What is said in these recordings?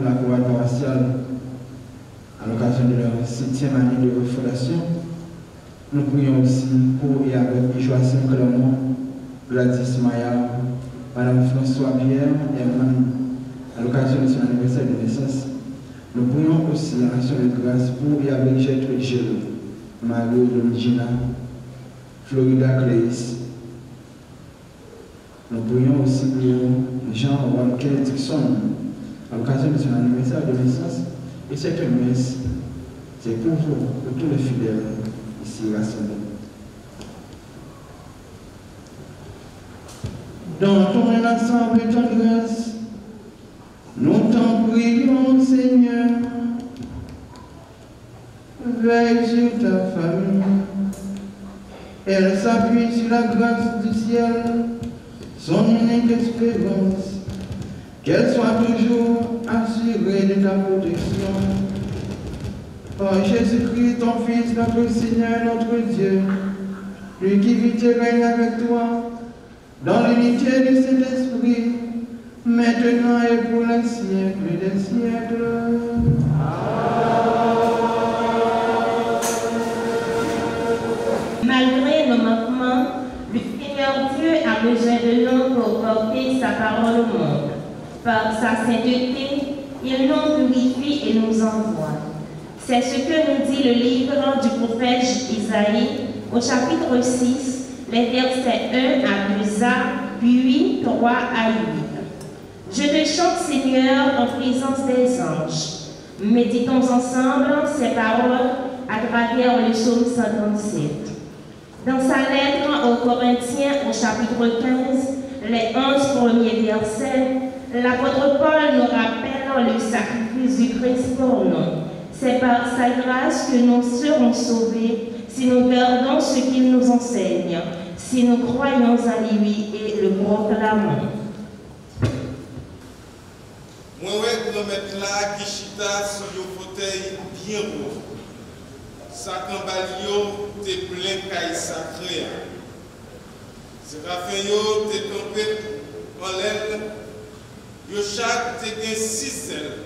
la chorale paroissiale à l'occasion de leur 7e année de refondation. Nous prions aussi pour et avec Joachim Clermont, Gladys Maya, Madame François Pierre et Herman à l'occasion de son anniversaire de naissance. Nous prions aussi en action de grâce pour et avec Gertrude Gilles, Mario Domigina, Florida Cleis. Nous prions aussi pour Jean Walker Dixon à l'occasion de son anniversaire de naissance. Et cette messe, c'est pour vous, pour tous les fidèles ici rassemblés. Dans ton ensemble et ton grâce, nous t'en prions, Seigneur. Veille sur ta famille. Elle s'appuie sur la grâce du ciel, son unique espérance. Qu'elle soit toujours assurée de ta protection. Par Jésus-Christ, ton Fils, notre Seigneur, notre Dieu, lui qui vit et règne avec toi, dans l'unité de cet esprit, maintenant et pour les siècles des siècles. Malgré nos manquements, le Seigneur Dieu a besoin de nous pour porter sa parole au monde. Par sa sainteté, il nous purifie et nous envoie. C'est ce que nous dit le livre du prophète Isaïe au chapitre 6, les versets 1 à 2a, puis 3 à 8. Je te chante, Seigneur, en présence des anges. Méditons ensemble ces paroles à travers le psaume 137. Dans sa lettre aux Corinthiens au chapitre 15, les 11 premiers versets, l'apôtre Paul nous rappelle le sacrifice du Christ pour nous. C'est par sa grâce que nous serons sauvés si nous gardons ce qu'il nous enseigne, si nous croyons à lui et le proclamons. Moi, ouais, nous mettre là, qui chita sur le fauteuil bien haut. Sa cambalio te plein caille sacré. C'est la fin yo te tombé en l'aile. Yo chaque te gen 6 ailes.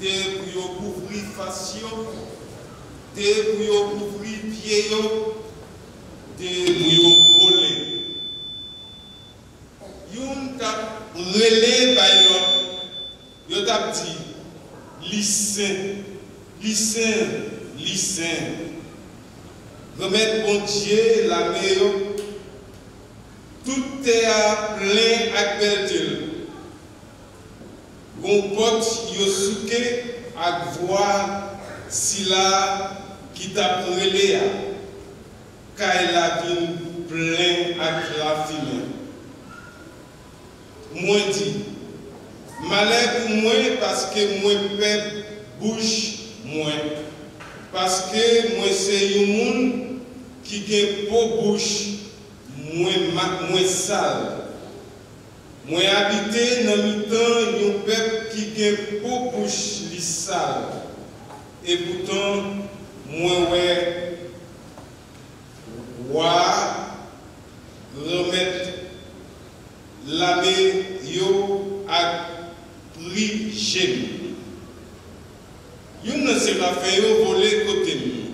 De pour yo couvrir face yo, de pour yo couvrir pied yo, de pour yo voler. Yon tap relé bay yo tap dit lycée, lycée, lycée. Remettre bon Dieu la meilleure. Tout est à plein à belle. Gon pote yosuke ak voix si la qui t'a prélé car la vin plein ak la fille. Moi dit malheur pour moi parce que moi peuple bouche moi parce que moi c'est un monde qui gen peau bouche moi sale. Moi habité dans le temps un peuple qui a pour bouche li sale. Et pourtant, moi remettre l'abbé yo à prix j'aime. Yon ne s'est pas fait yo voler côté nous.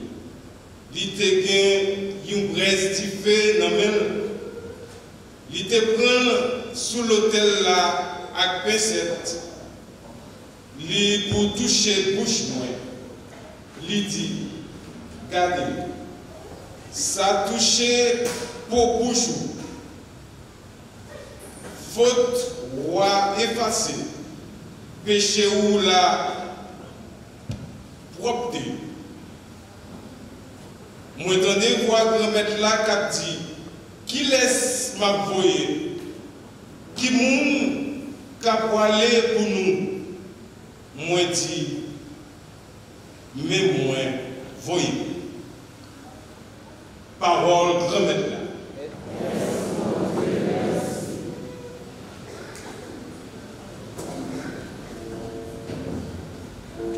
Li te gen yon braise ti fait nan men. Li te prend sous l'hôtel là à P7, li pour toucher bouche moi, li dit, regardez, ça touché pour bouche, faute roi effacé, péché ou la propreté. Moi attendez voir grand-mère là qui dit, qui laisse m'envoyer? Qui moun k'ap aller pour nous, moi dit, mais moi voyez. Parole grand-mère là. Oh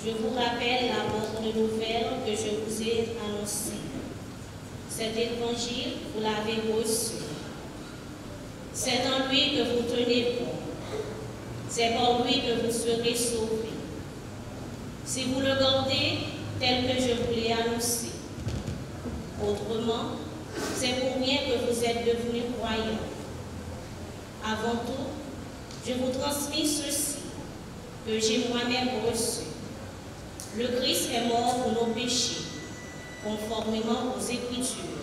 Je vous rappelle la bonne nouvelle que je vous ai annoncée. Cet évangile, vous l'avez reçu. C'est en lui que vous tenez bon. C'est par lui que vous serez sauvés. Si vous le gardez tel que je vous l'ai annoncé. Autrement, c'est pour bien que vous êtes devenus croyants. Avant tout, je vous transmis ceci, que j'ai moi-même reçu. Le Christ est mort pour nos péchés, conformément aux Écritures.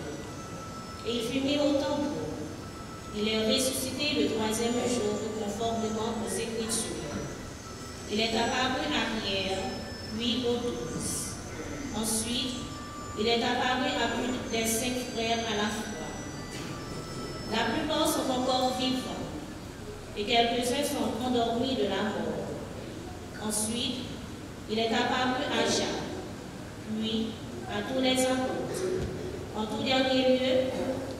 Et il fut mis au tombeau. Il est ressuscité le 3e jour, conformément aux Écritures. Il est apparu à Pierre, puis aux 12. Ensuite, il est apparu à plus des 5 frères à la fois. La plupart sont encore vivants, et quelques-uns sont endormis de la mort. Ensuite, il est apparu à Jacques, puis à tous les apôtres. En tout dernier lieu,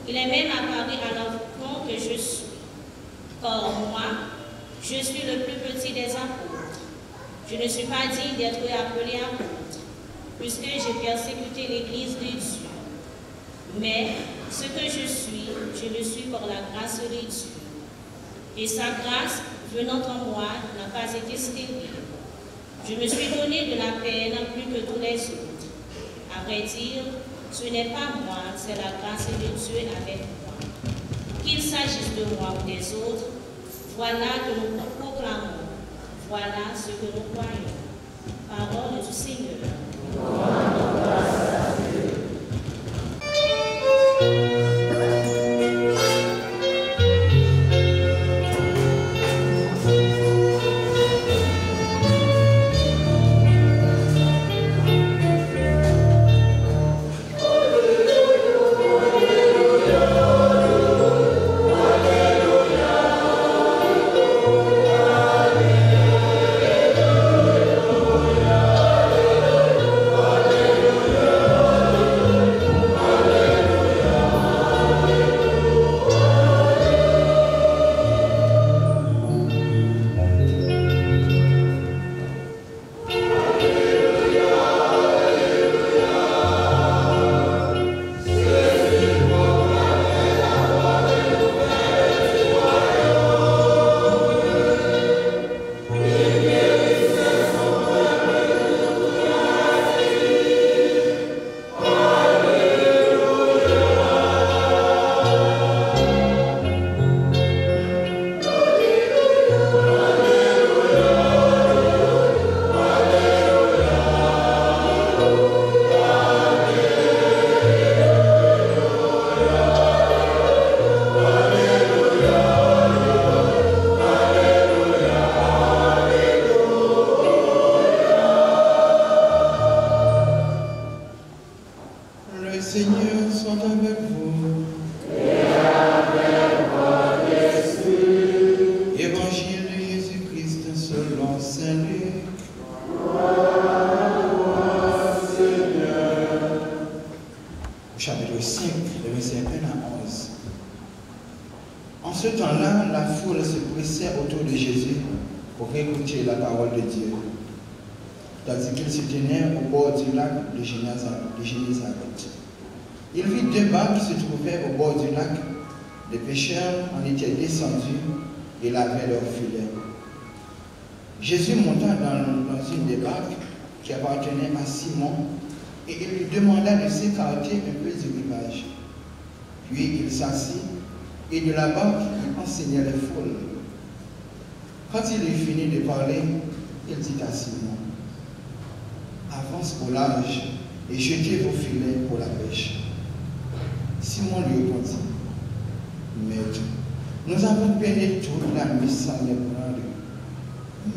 il est même apparu à l'enfant que je suis. Car moi, je suis le plus petit des apôtres. Je ne suis pas digne d'être appelé apôtre, puisque j'ai persécuté l'Église de Dieu. Mais ce que je le suis par la grâce de Dieu. Et sa grâce, venant en moi, n'a pas été stérile. Je me suis donné de la peine plus que tous les autres. À vrai dire, ce n'est pas moi, c'est la grâce de Dieu avec moi. Qu'il s'agisse de moi ou des autres, voilà que nous proclamons, voilà ce que nous croyons. Parole du Seigneur. Alléluia. En ce temps-là, la foule se pressait autour de Jésus pour écouter la parole de Dieu, tandis qu'il se tenait au bord du lac de Génézareth. Il vit 2 barques qui se trouvaient au bord du lac. Les pêcheurs en étaient descendus et lavaient leurs filets. Jésus monta dans une des barques qui appartenait à Simon et il lui demanda de s'écarter un peu du rivage. Puis il s'assit et de la barque il enseignait les foules. Quand il eut fini de parler, il dit à Simon, « Avance au large et jetez vos filets pour la pêche. » Simon lui répondit, « Maître, nous avons peiné toute la nuit sans les prendre,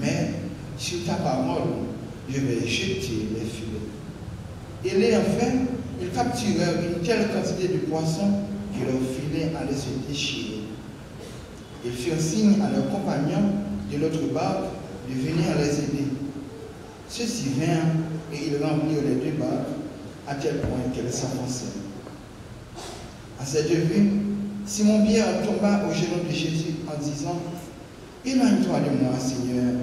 mais sur ta parole, je vais jeter les filets. » Et l'ayant fait, ils capturèrent une telle quantité de poissons que leurs filets allaient se déchirer. Ils firent signe à leurs compagnons de l'autre barque de venir les aider. Ceux-ci vinrent et ils remplirent les 2 barques à tel point qu'elles s'enfonçaient. À cette vue, Simon-Pierre tomba aux genoux de Jésus en disant, « Éloigne-toi de moi, Seigneur,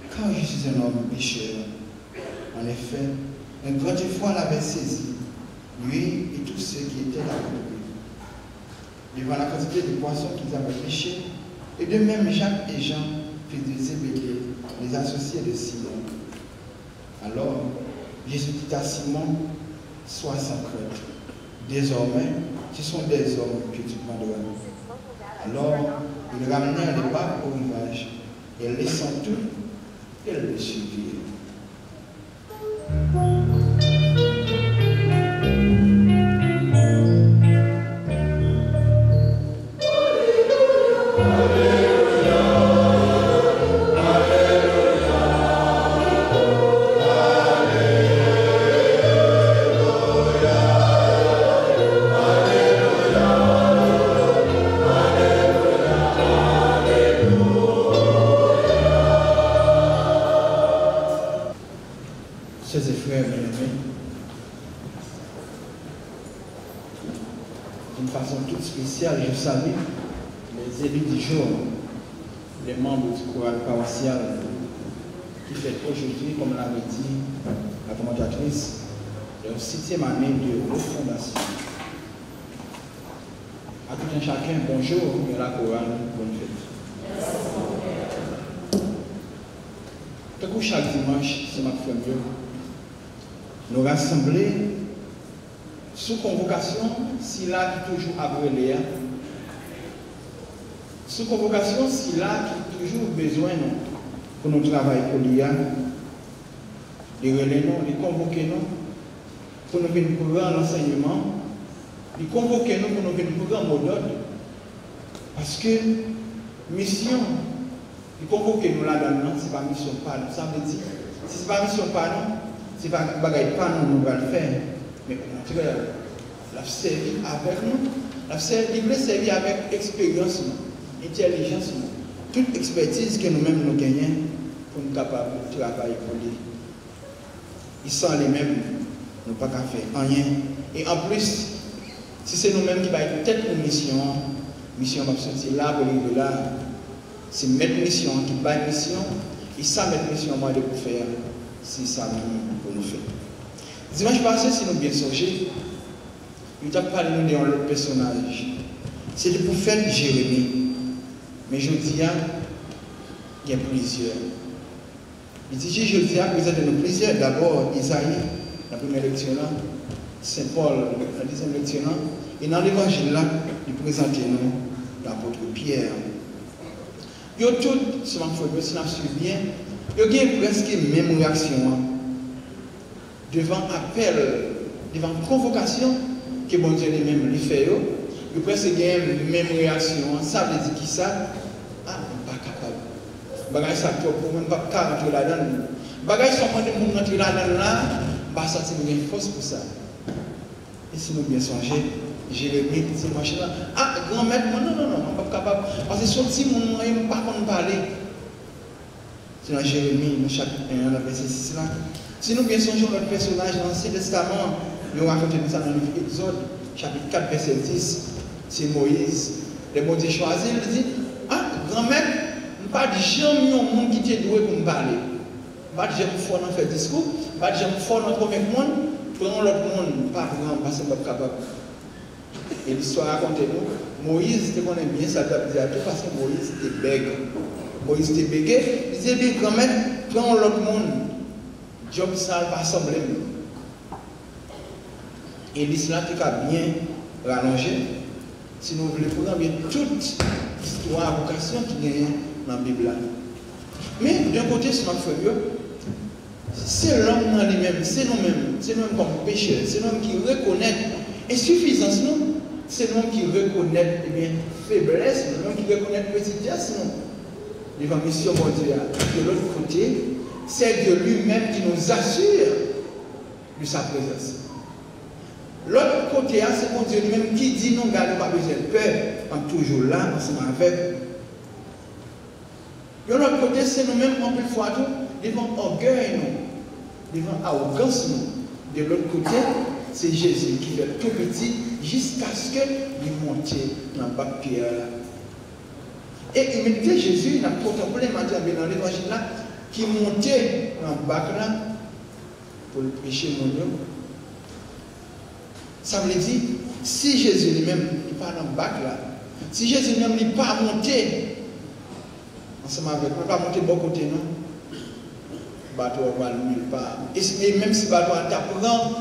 car je suis un homme pécheur. » En effet, un grand effroi l'avait saisi, lui et tous ceux qui étaient avec lui. Devant la quantité de poissons qu'ils avaient pêchés, et de même Jacques et Jean, fils de Zébédée, les associés de Simon. Alors, Jésus dit à Simon, « Sois sans crainte. Désormais, ce sont des hommes que tu prendras. » Alors, ils ramenèrent les barques au rivage, et laissant tout, ils le suivirent. D'une façon toute spéciale, je salue les élus du jour, les membres du chorale paroissial qui fêtent aujourd'hui, comme l'avait dit la commentatrice, leur 7e année de refondation. À tout un chacun, bonjour, et la chorale, bonne fête. Tout coup, chaque dimanche, c'est ma famille, nous rassembler sous convocation, si là qui toujours après Léa, sous convocation, si là qui toujours besoin pour nous travailler pour Léa, de relayer nous, de convoquer nous, pour nous venir pour l'enseignement, de convoquer nous pour nous venir pour un mot d'ordre. Parce que mission, de convoquer nous là-dedans, ce n'est pas mission pas nous. Ça veut dire, si ce n'est pas mission pas nous, ce n'est pas bagaille pas nous, nous allons le faire. Mais au contraire, la servir avec nous, il veut servir avec expérience, intelligence, toute expertise que nous-mêmes nous gagnons pour nous capables de travailler pour lui. Ils sont les mêmes, nous ne pouvons pas faire rien. Et en plus, si c'est nous-mêmes qui va peut-être une mission va sortir là, pour arriver là, c'est mettre mission qui va une mission, et ça mettre mission moi de pour faire, si ça pour nous faire. Dimanche passé, si nous bien songé, nous avons parlé d'un autre personnage. C'est le prophète Jérémie. Mais je dis, il y a plusieurs. Il dit, je dis, vous êtes de nous plusieurs. D'abord, Isaïe, la première lecture là, Saint Paul, la deuxième lecture là, et dans l'évangile là, il présente nous l'apôtre Pierre. Ils ont tous, si on suit bien, ils ont presque la même réaction. Devant appel, devant convocation, que bon Dieu lui-même lui fait, il presque la même réaction. Ça veut dire qui ça? Ah, on n'est pas capable. Bagage ça pour moi, pas capable rentrer là-dedans. Bagage ça pour nous rentrer là-dedans là, bah ça c'est une force pour ça. Et si nous bien songer, Jérémie dit machin là, ah grand-mère, non, on n'est pas capable. Parce que son petit monde, il ne pas parler. C'est dans Jérémie, le chapitre 1, le verset 6 là. Si nous bien songeons notre personnage dans l'Ancien Testament, nous racontons ça dans le livre Exode, chapitre 4, verset 10, c'est Moïse. Les bon Dieu choisit, il dit, ah, grand-mère, pas de jamais un monde qui t'est doué pour me parler. Pas de jamais fort dans faire discours, pas de jamais fort dans le premier monde, prenons l'autre monde, pas grand, parce que pas capable. Et l'histoire raconte nous, Moïse, tu connais bien ça, tu dis à tout, parce que Moïse était bègue. Moïse était bégué, il disait, bien, grand-mère, prenons l'autre monde. Job ça pas semblé. Et l'islam qui a bien rallongé, si nous voulons prendre bien toute histoire, vocation qui est dans la Bible. Mais d'un côté, c'est notre frère, c'est l'homme dans lui-même, c'est nous-mêmes, c'est nous-mêmes comme pécheurs, c'est nous-mêmes qui reconnaît insuffisance, nous, c'est nous qui reconnaît eh bien, faiblesse, c'est nous qui reconnaît petitesse, nous, devant la mission mondiale. De l'autre côté, c'est Dieu lui-même qui nous assure de sa présence. L'autre côté, c'est mon Dieu lui-même qui dit non, gardez pas besoin de peur, on est toujours là, ensemble avec. De l'autre côté, c'est nous-mêmes, en plus fois tout, devant orgueil, nous, devant arrogance. Nous. De l'autre côté, c'est Jésus qui fait tout petit jusqu'à ce qu'il monte dans le bac de pierre. Et imiter Jésus, il a contemplé dans l'évangile là, qui montait dans le bac là pour le péché mon Dieu. Ça veut dire, si Jésus lui-même n'est pas dans le bac là, si Jésus lui-même n'est pas monté, ensemble avec nous, pas monter de bon côté, non? Le bateau va lui pas. Et même si le bateau t'apprend,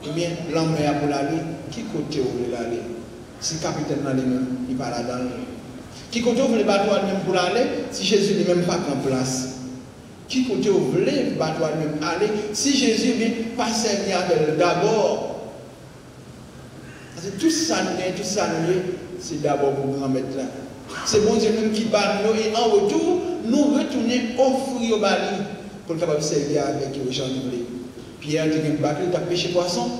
eh bien, l'homme est pour l'aller, qui côté vous voulez l'aller? Si le capitaine là lui-même, il va là-dedans. Qui côté vous voulez le bateau lui-même pour l'aller, si Jésus lui-même pas en place? Qui côté vous voulez le bateau lui-même aller, si Jésus vient pas servir avec d'abord? Tout ça, c'est d'abord pour grand-mère là. C'est bon Dieu même qui bat nous et en retour, nous retourner offrir au bali pour le capable de servir avec les gens de blé. Pierre dit qu'il a pêché poisson.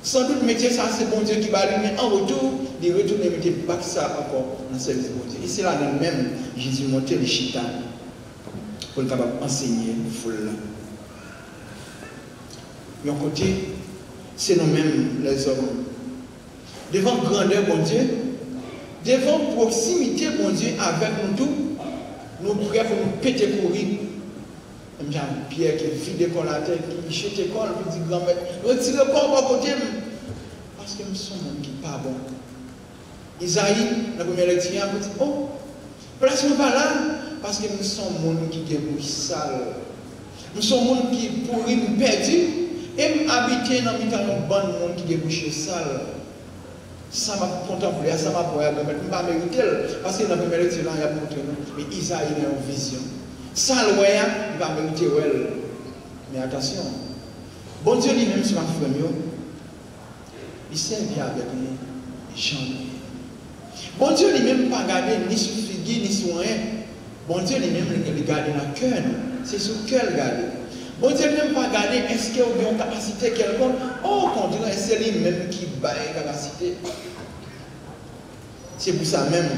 Sans doute, métier ça, c'est bon Dieu qui bat lui, mais en retour, il retourne et mettre bac ça encore dans le service de bon Dieu. Et c'est là même Jésus montait les chita pour le capable d'enseigner le foule. D'un côté, c'est nous-mêmes les hommes. Devant grandeur, bon Dieu, devant proximité, bon Dieu, avec nous tous, nous prions pour nous péter courir. Même Pierre qui vide l'école à terre, qui chute l'école, qui dit grand-mère, retirez le corps à côté. Parce que nous sommes qui n'est pas bon. Isaïe, la première lecture, a dit, oh, place-nous pas là, parce que nous sommes monde qui est bouche sale. Nous sommes monde qui pourri, perdu, et habiter dans le bon monde qui est bouche sale. Ça m'a contemplé, ça m'a pour elle, mais je ne peux pas mériter, parce que dans la première lecture, il y a montré, mais Isaïe a une vision. Ça, il va mériter, mais attention, bon Dieu lui-même, sur ma frère, il servit avec nous, il chante. Bon Dieu lui-même, pas garder ni sur figure, ni sur rien. Bon Dieu lui-même, il garde dans le cœur, c'est sur le cœur garder. Bon Dieu lui-même, pas garder, est-ce qu'il y a une capacité quelconque? Oh, qu'on dirait, c'est lui-même qui bat une capacité. C'est pour ça même,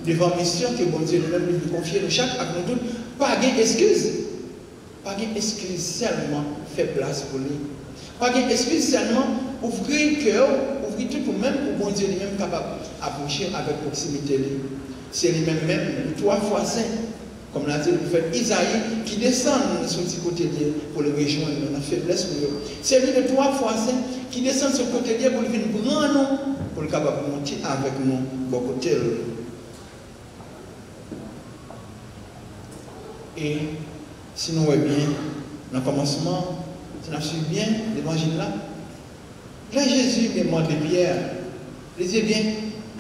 devant mission que bon Dieu lui-même lui confie, chaque acte nous tous, pas d'excuse. Pas d'excuse seulement fait place pour lui. Pas d'excuse seulement ouvrir le cœur, ouvrir tout pour même pour bon Dieu lui-même capable d'approcher avec proximité. C'est lui-même, le 3 fois saint, comme l'a dit le prophète Isaïe, qui descend sur le côté de pour le rejoindre dans la faiblesse. C'est lui le 3 fois saint qui descend sur le côté de pour le venir grand nom, pour le capable de monter avec nous, beaucoup de Et si nous voyons bien, dans le commencement, si nous suivons bien l'évangile là, là Jésus me demande de Pierre, il dit bien,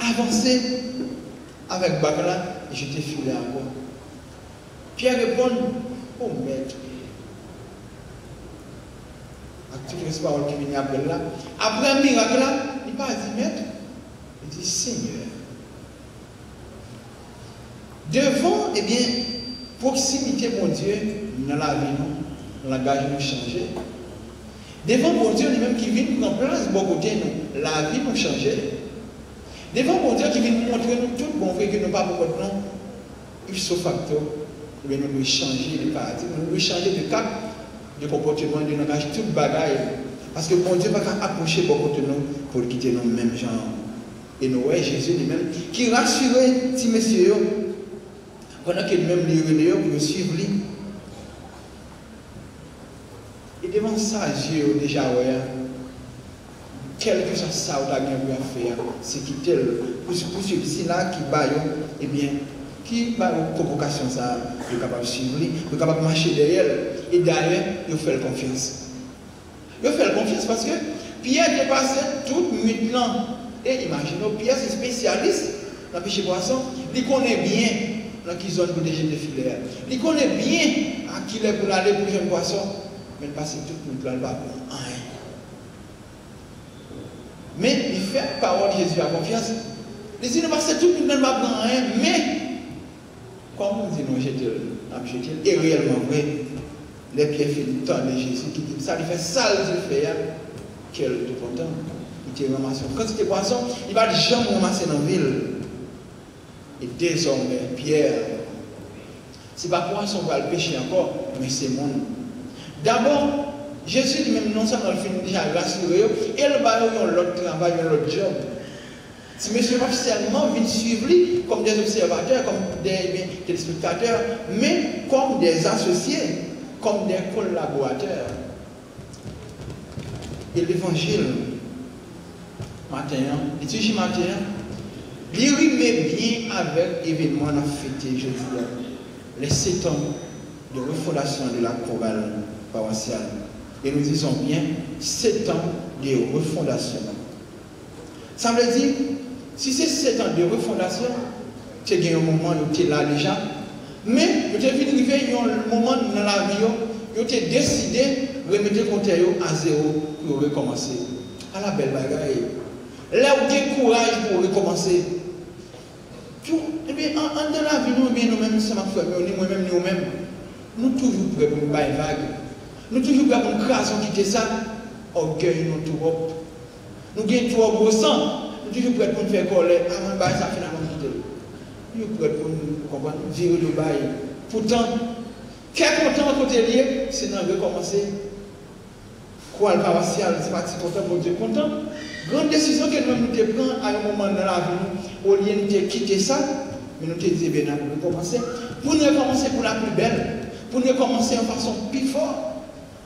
avancez avec Bagla et je t'ai filé encore. Pierre répond, oh maître, avec toutes les paroles qui viennent après là, après un miracle là, il n'a pas dit maître, il dit Seigneur. Devant, eh bien, proximité, mon Dieu, dans la vie, dans la gage, nous changer. Devant mon Dieu, lui-même qui vient prendre place, bon côté, nous, la vie nous changer. Devant mon Dieu qui vient nous montrer nous tout bon vrai que nous pas beaucoup de nom, il faut facteur, nous devons changer de paradigme, nous devons changer de cap, de comportement, de langage, toute bagaille. Parce que mon Dieu ne va pas approcher beaucoup de nous pour quitter nos mêmes gens. Et nous voyons Jésus lui-même qui rassurait ces messieurs pendant que lui-même les pour suivre lui. Et devant ça, Dieu déjà ouais. Quel que soit ça ou la bien pour faire, c'est quitter pour celui-ci là qui bat, eh bien, qui bat une convocation ça, il est capable de suivre, il est capable de marcher derrière, et derrière, il fait confiance. Il fait confiance parce que Pierre est passé toute nuit là. Et imaginez, Pierre c'est spécialiste dans le pêche poisson, il connaît bien dans quelle zone pour déjeuner de filet. Il connaît bien à qui il est pour aller pour jeune poisson, mais il passe toute nuit là, il va pour rien. Mais il fait parole de Jésus à confiance. Il dit, nous passons tout le monde ne va prendre rien, mais, comme on dit, nous jetons, et réellement vrai, les pieds finissent tant de Jésus qui dit, ça lui fait ça, il fait, quel est content. Il était ramassé. Quand c'était poisson, il va jamais ramasser dans la ville. Et désormais, Pierre, ce n'est pas poisson qui va le pécher encore, mais c'est mon. D'abord, Jésus lui-même, non seulement le film déjà rassuré, et le va l'autre travail, l'autre job. Si monsieur officiellement vient suivre lui comme des observateurs, comme des téléspectateurs, mais comme des associés, comme des collaborateurs. Et l'évangile, matin, l'étude matin, il remet bien avec l'événement à fêter jeudi, les 7 ans de refondation de la chorale paroissiale. Et nous disons bien 7 ans de refondation. Ça veut dire, si c'est 7 ans de refondation, tu as un moment où tu es là déjà, mais tu as arrivé un moment dans la vie où tu as décidé de remettre le compteur à zéro pour recommencer. À la belle bagaille. Là où tu as courage pour recommencer. Tout, eh bien, dans la vie, nous-mêmes, nous-mêmes, nous toujours prêts pour nous faire une vague. Nous toujours prêts pour nous craser, quitter ça. Orgueil, nous tout haut. Nous gagnons trop gros sang. Nous toujours prêts pour nous faire colère. Avant de ça, finalement, quitter. Nous sommes prêts pour nous comprendre, virer le bail. Pourtant, quel content côté lié, c'est d'en recommencer. Quoi, le paroissial, c'est pas si content pour Dieu content. Grande décision que nous prenons à un moment dans la vie, au lieu de quitter ça, mais nous te disons, bien, nous commencer. Pour nous commencer pour la plus belle, pour nous commencer en façon plus forte.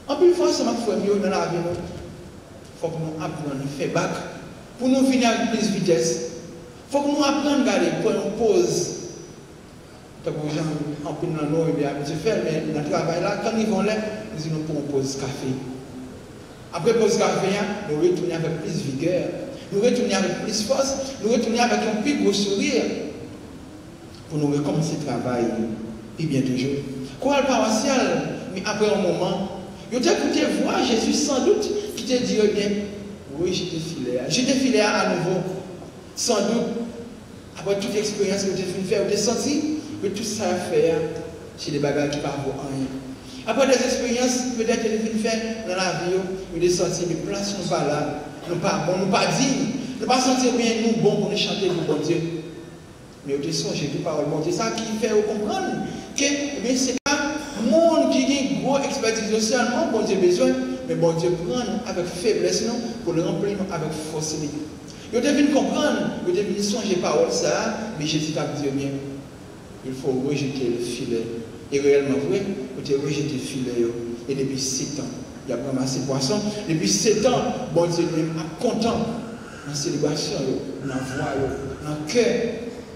En plus fort, c'est ma foi mieux dans la vie. Il faut que nous apprenions à faire bac. Pour nous finir avec plus de vitesse. Il faut que nous apprenions à garder pour une pause. Tant que les gens en plus dans nous, ils sont faire, mais dans le travail là, quand ils vont là, nous disons pour une pause café. Après pause café, nous retournons avec plus de vigueur, nous retournons avec plus de force, nous retournons avec un plus gros sourire pour nous recommencer le travail, et bien toujours. Quoi le paroissial, mais après un moment, il t'a écouté voir Jésus sans doute qui te dit, eh bien, oui, j'étais filé à nouveau, sans doute, après toute l'expérience que tu as fait faire, tu as senti que tout ça à faire, c'est des bagages qui ne parlent rien. Après des expériences, peut-être que tu as fait dans la vie, tu as senti, mais place nous pas là, nous pas bon, nous pas dignes, nous pas sentir bien nous bons pour nous chanter pour bon Dieu. Mais tu as songé tout parole, bon Dieu, ça qui fait comprendre que c'est pas le monde qui a une grosse expertise seulement, bon Dieu besoin, mais bon Dieu prend avec faiblesse non, pour le remplir avec force. Vous devez comprendre, vous devez songer parole ça, mais Jésus t'a dit bien, il faut rejeter le filet. Et réellement vrai, vous avez rejeté le filet. Et depuis 7 ans, il a ramassé le poisson. Depuis 7 ans, bon Dieu lui est content dans la célébration, dans la voix, dans le cœur.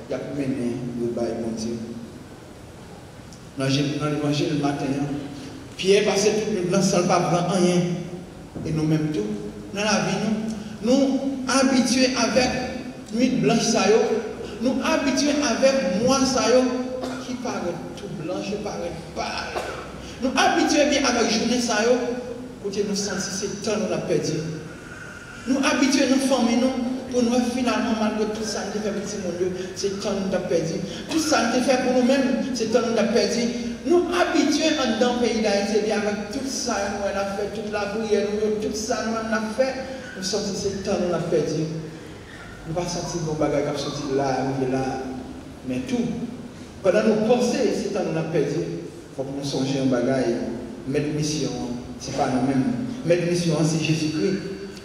Il a mené le bail, bon Dieu. Dans l'évangile le matin, Pierre passait tout le temps sans pas prendre rien. Et nous-mêmes tout, dans la vie, nous habitués avec nuit blanche, nous habitués avec mois, qui paraît tout blanche, paraît pâle. Nous habitués bien avec journée, pour nous sentir c'est temps nous a perdu. Nous habitués nos familles, pour nous finalement, malgré tout ça, nous fait petit monde, c'est temps nous a perdu. Tout ça nous fait pour nous-mêmes, c'est temps nous a perdu. Nous habitués dans le pays d'Haïti, avec tout ça, nous avons fait, toute la prière, tout ça, nous avons fait, nous sentons c'est temps nous a perdu. Nous ne pas sentir nos bagages qui sont sortis là, mais tout. Pendant nous penser, c'est temps nous a perdu. Il faut que nous songions un bagage. Notre mission, ce n'est pas nous-mêmes. Notre mission, c'est Jésus-Christ.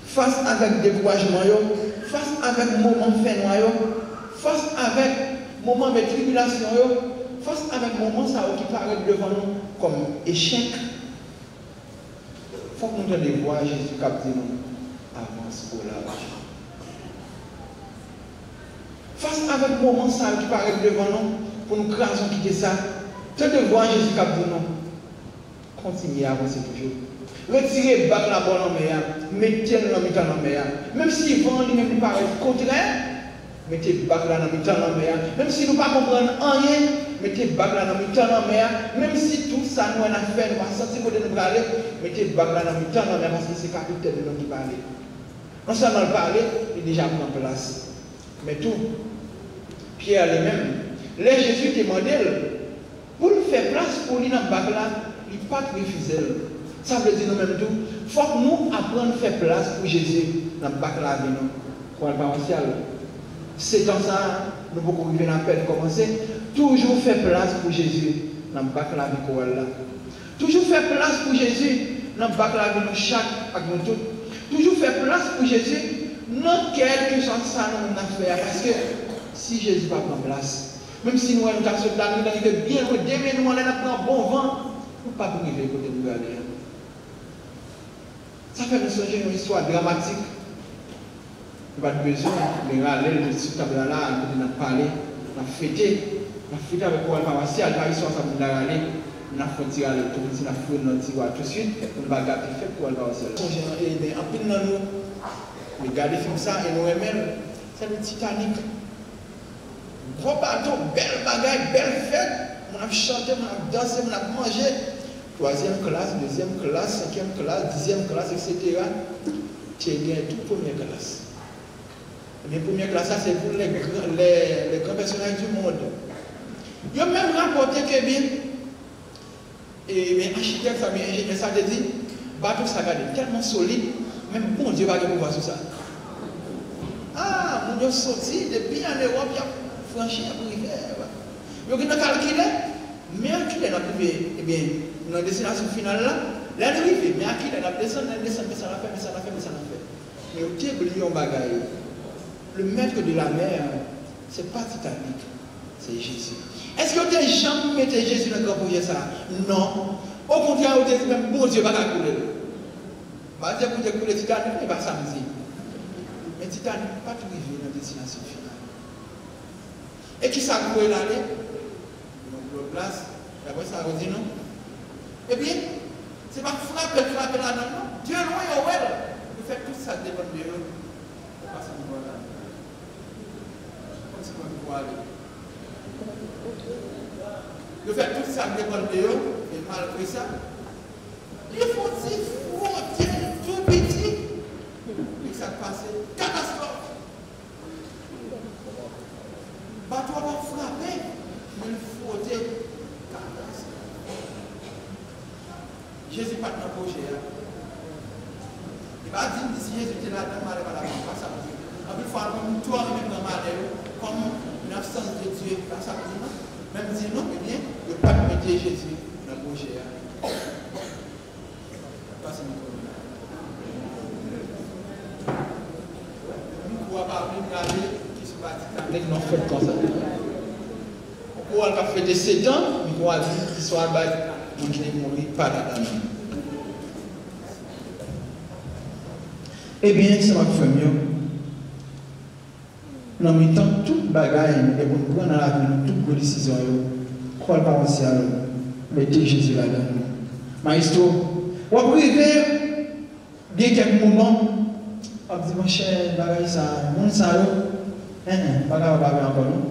Face avec découragement, face avec le moment fait noir, face avec le moment de tribulation, face avec le moment qui paraît devant nous comme échec, il faut que nous donnions voir Jésus qui dit nous avance au large. Face avec le moment qui paraît devant nous, pour nous craser, quitter ça, c'est de voir Jésus qui dit nous continuer à avancer toujours. Retirez bac la bonne en mer, mettez-le dans le mi-temps en mer. Même si le vent lui-même paraît contraire, mettez bac là dans le mi-temps en mer. Même si nous ne comprenons rien, mettez bac là dans le mi-temps en mer. Même si tout ça nous a fait, nous ne sentir que nous parler, mettez bac là dans le mi-temps en mer parce que c'est le capitaine de nous qui parle. Non seulement parler, il est déjà mis en place. Mais tout, Pierre lui-même, là Jésus demandait, pour lui faire place pour lui dans le bac là, il n'a pas refusé. Ça veut dire nous-mêmes tout. Il faut que nous apprenions à faire place pour Jésus dans le bac là, pour le paroissial. C'est dans ça, nous pouvons arriver à peine commencer. Toujours faire place pour Jésus dans le bac là, toujours faire place pour Jésus dans le bac là, chaque avec nous tous. Toujours faire place pour Jésus dans quelque chose ça nous avons fait. Parce que si Jésus va prendre place, même si nous avons sauté là, nous arrivons bien, demain nous allons prendre bon vent, nous ne pouvons pas arriver côté nous aller. Ça fait nous songer une histoire dramatique. Nous n'avons pas besoin de râler, de se taper là, de parler, de fêter. On a fêté avec le paroissial, par histoire, ça nous a râlé. On a fait tirer le tour, on a fait notre tiroir tout de suite, on va garder fait pour le paroissial. En plus, nous regardons film ça et nous aimons, c'est le Titanic. Gros bateau, belle bagaille, belle fête. On a chanté, on a dansé, on a mangé. 3e classe, 2e classe, 5e classe, 10e classe, etc. Tu es bien toute première classe. Les premières classes, ça c'est pour les grands personnages du monde. Ils ont même rapporté que bien, et mes architectes, mes ingénieurs, ça te dit, bateau ça garde tellement solide, même bon Dieu va pouvoir sur ça. Ah, mon Dieu sorti depuis en Europe, il a franchi un rivière. Ils ont calculé, mais qui est arrivé, eh bien, dans la destination finale là, l'arrivée, mais à qui la descente, mais ça l'a fait, mais ça l'a fait, mais ça l'a fait. Mais au pied de Lyon Bagaille, le maître de la mer, ce n'est pas Titanic, c'est Jésus. Est-ce que vous avez jamais mis Jésus dans le grand projet ça? Non. Au contraire, vous avez dit même bon Dieu va couler. Pas dire que vous avez coulé Titanic, mais pas samedi. Mais Titanic n'est pas tout arrivé dans la destination finale. Et qui s'est coulé l'année? Donc, place, après ça, vous dit non? Eh bien, ce n'est pas frapper là, non. Dieu est loin, vous faites tout ça dépend de Dieu. Pas ça, voilà. Comme c'est qu'on peut aller. Vous faites tout ça dépend de Dieu, et malgré ça, il faut dire, tout petit. Et ça passe, catastrophe. Bateau va frapper, mais il faut dire, catastrophe. Jésus pas dans le projet. Il va dire que si Jésus était là, il va pas ça. En plus, il faut comme toi, même dans ma comme une absence de Dieu, pas ça. Même si non, eh bien, il ne peut pas mettre Jésus dans le projet. Pas ça. Nous ne pouvons pas regarder qui se bat avec nos fêtes comme ça. On va fêter 7 ans, nous pouvons dire qu'il soit battu. Donc il est mort pas là-dedans. Eh bien, c'est ma famille. Nous mettons toute bagaille et nous prenons dans la vie, toute bonne décision. Croix le paroissial, mettez Jésus là-dedans. Maestro, on va priver bien quelques moments. On dit, mon cher, bagaille ça, mon salaud, bagaille va pas encore non.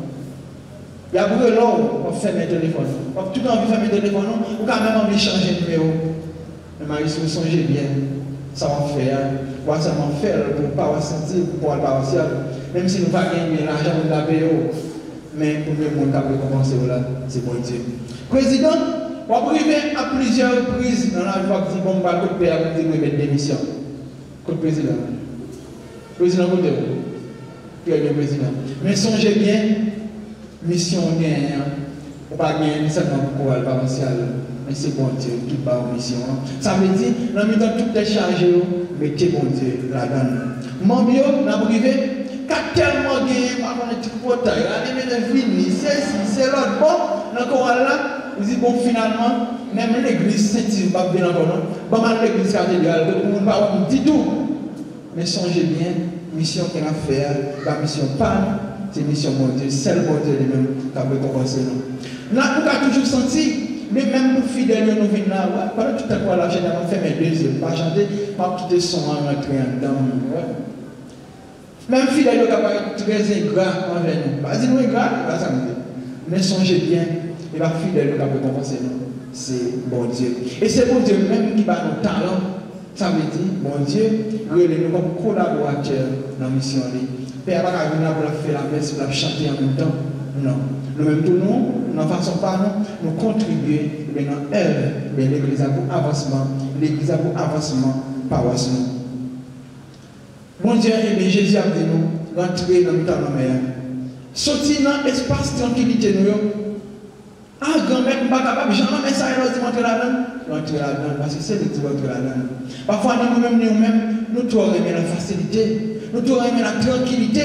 Il y a beaucoup de l'eau, on fait mes téléphones. On a tout envie de faire mes téléphones, ou quand même envie de changer de numéro. Mais Marie-Sou, songez bien, ça va faire. Ça va faire pour ne pas sentir pour le paroissial. Même si nous ne pouvons pas gagner l'argent de la paix, mais pour le monde qui a commencé là, c'est bon Dieu. Président, on va arriver à plusieurs reprises dans la fois que bon, va couper à vous dire mettre démission. Côté président. Président, côté vous. Qui est le président. Mais songez bien. Mission gagne, on ne pas gagner seulement pour le paroissial, mais c'est bon Dieu qui part en mission. Ça veut dire, dans le temps tout est chargé, mettez bon Dieu là-dedans. Mon bio, dans le privé, tellement gagné, par contre, un petit portail, on est fini, c'est l'autre. Bon, dans le choral là, vous dites, bon, finalement, même l'église Saint-Yves, pas bien encore, non? Pas mal l'église cathédrale, tout le monde parle dit tout. Mais songez bien, mission qu'elle a fait, la mission pas, c'est mission mon Dieu, c'est le bon Dieu lui-même qui a récompensé nous. Nous avons toujours senti, mais même pour fidèles, nous venons là, pendant tout le temps, là, j'ai fait mes deux yeux, pas chanter, pas quitter son en rentrer dedans. Même fidèles, nous avons très ingrat envers nous. Pas dire nous ingrat, pas ça. Mais songez bien, et la fidèle qui a récompensé nous, c'est bon Dieu. Et c'est bon Dieu même qui va nos talents. Ça veut dire, bon Dieu, nous comme collaborateurs dans la mission. Père, pas venir pour faire la messe, pour chanter en même temps. Non. Nous-mêmes, tous nous, n'en façon pas, nous contribuer dans œuvre, mais l'église a pour avancement, l'église a pour avancement, paroisse. Bon Dieu, et bien Jésus a dit nous, rentrer dans le temps de la mer. Sortir dans l'espace tranquillité, nous. Ah, grand-mère, nous ne sommes pas capables, jamais ça, il a dit rentrer là-dedans. Rentrer là-dedans, parce que c'est le qui rentrer là-dedans. Parfois, nous-mêmes, nous trouvons la facilité, nous trouvons la tranquillité,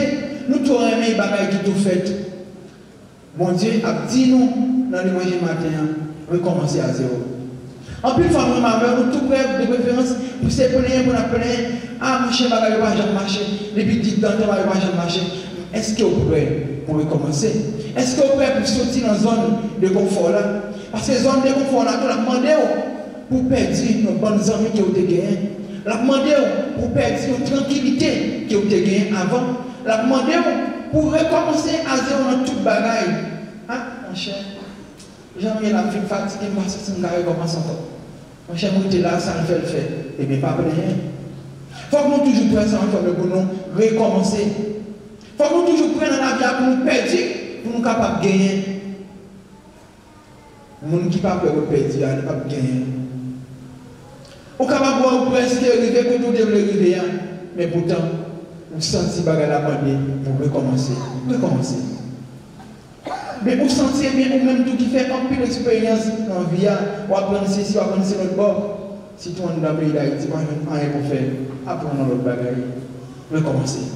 nous trouvons les bagages qui tout fait. Bon Dieu a dit nous, dans l'évangile matin, recommencer à zéro. En plus, famille, ma mère, nous tout prêts de préférence, pour se plaindre, pour appeler, ah, mon cher bagage, pas jamais marcher, depuis 10 ans, pas jamais marcher. Est-ce que vous êtes prêts pour recommencer? Est-ce que vous êtes prêts pour sortir dans la zone de confort là? Parce que la zone de confort là, vous la demandez pour perdre nos bonnes amies que vous avez gagnées. La demandez pour perdre nos tranquillité que vous avez gagnées avant. La demandez pour recommencer à zéro dans toute bagaille. Hein, mon cher? Jamais la vie fatiguée, moi, c'est une carrière commence encore. Mon cher, vous êtes là, ça le fait le faire. Et bien, pas rien. Il faut que nous toujours prenions pour nous recommencer. Il faut que nous toujours prenions la vie pour nous perdre, pour nous capables de gagner. Les gens qui ne sont pas perdre, ils ne sont pas gagner. Vous êtes capable de presque arriver pour nous arriver, mais pourtant, vous sentez que la pandémie pour recommencer. Recommencer. Mais vous sentez bien, ou même tout qui fait un peu d'expérience dans la vie, ou apprendre ceci, ou apprendre l'autre bord. Si tout le monde dans le pays d'Haïti, pas rien pour faire, apprendre l'autre bagaille. Recommencer.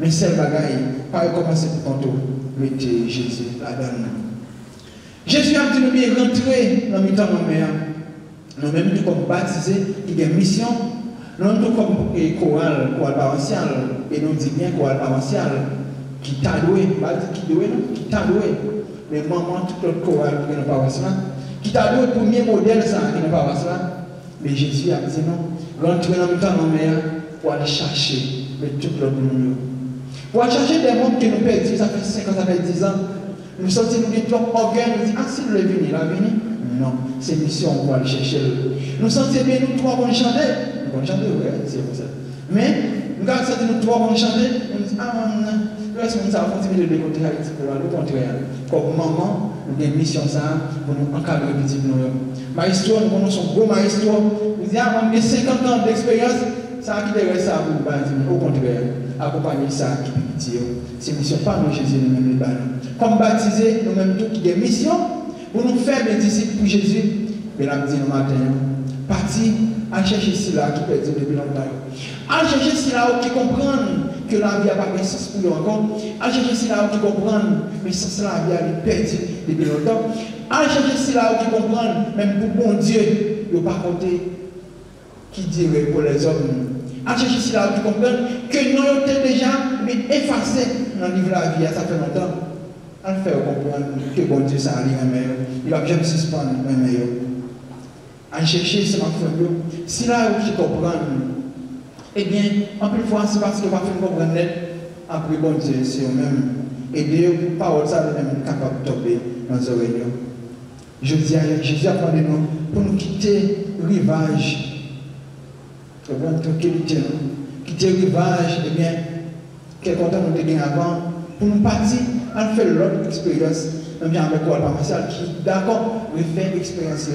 Mais c'est le bagaille, pas recommencer pour tantôt, mettez Jésus là-dedans. Jésus a dit nous bien rentrer dans le temps de la mer. Nous même tout comme baptisés, il y a une mission. Nous tout comme chorale paroissiale, et nous dit bien chorale paroissiale, qui t'a doué, pas dit qui doué, non, qui t'a doué. Mais maman, tout le chorale qui est dans la paroisse là, qui t'a doué le premier modèle ça qui est dans la paroisse là. Mais Jésus a dit non, rentrer dans le temps de la mer pour aller chercher tout le monde. Pour aller chercher des mondes qui nous perdent, ça fait 5 ans, ça fait 10 ans. Nous sommes nous trop organes, nous disons, ah si nous venir, la venir. Non, c'est mission pour aller chercher. Nous sentons bien, nous trois vont chanter. Nous allons chanter, oui, c'est comme ça. Mais, nous avons senti nous trois vont chanter, nous disons, ah, le reste, ça va continuer de décoter Haïti pour le contraire. Comme maman, nous avons une mission ça pour nous encadrer petit nous. Maestro, nous connaissons gros maestro. Nous disons, ah, on a 50 ans d'expérience, ça a quitté ça pour nous. Au contraire, accompagner ça qui est petit. C'est une mission, pas nous, Jésus, nous-mêmes les ballons. Comme baptisés, nous-mêmes tous qui avons une mission, pour nous faire des disciples pour Jésus, mais là, nous disons le matin, parti à chercher cela qui perd depuis longtemps. À chercher cela qui comprennent que la vie n'a pas de sens pour eux encore. À chercher cela qui comprennent que sans la vie a perdu depuis longtemps. À chercher cela qui comprennent, même pour bon Dieu, il n'y a pas compté qui dirait pour les hommes. À chercher cela qui comprennent que nous sommes déjà effacés dans le livre de la vie, ça fait longtemps. À le faire comprendre que bon Dieu ça arrive en meilleur. Il va jamais suspendre en meilleur. À chercher ce qu'on fait. Si là où tu comprends, eh bien, en plus de fois, c'est parce que va faire comprendre après bon Dieu, c'est eux-mêmes. Et Dieu, parole ça, même capable de tomber dans les oreilles. Je dis à Jésus, apprenez-nous pour nous quitter le rivage. Tranquillité, quitter le rivage, eh bien, quel content nous avons avant, pour nous partir. On fait l'autre expérience, même avec l'école paroissiale qui, d'accord, nous fait l'expérience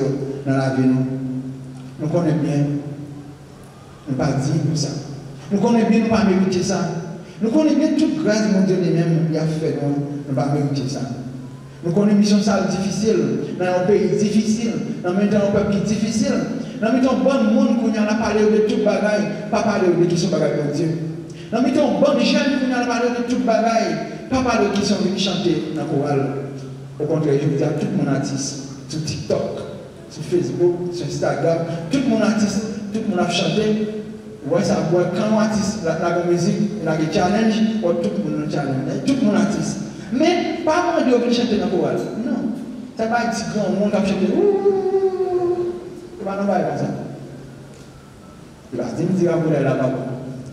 dans la vie. Nous connaissons bien, nous ne pas dire tout ça. Nous connaissons bien, nous ne pas mériter ça. Nous connaissons bien toute grâce de mon Dieu lui-même qui a fait, nous ne pas mériter ça. Nous connaissons une mission sale difficile, dans un pays difficile, dans un peuple difficile, dans un bon monde qui a parlé de tout bagaille, pas parler de questions bagaille de Dieu. Nous mettons bon jeune qui a parlé de toute bagaille, pas parler qui sont venus chanter dans le chorale. Au contraire, je vous dis à tout le monde artiste, sur TikTok, sur Facebook, sur Instagram, tout le monde artiste, tout le monde a chanté. Ouais, ça voit quand un artiste, la musique, la challenge, tout le monde challenge, tout le monde artiste. Mais pas moi de chanter dans le chorale. Non. Ça va être grand monde qui a chanté. Il va nous parler comme ça. Il va dire que c'est là-bas.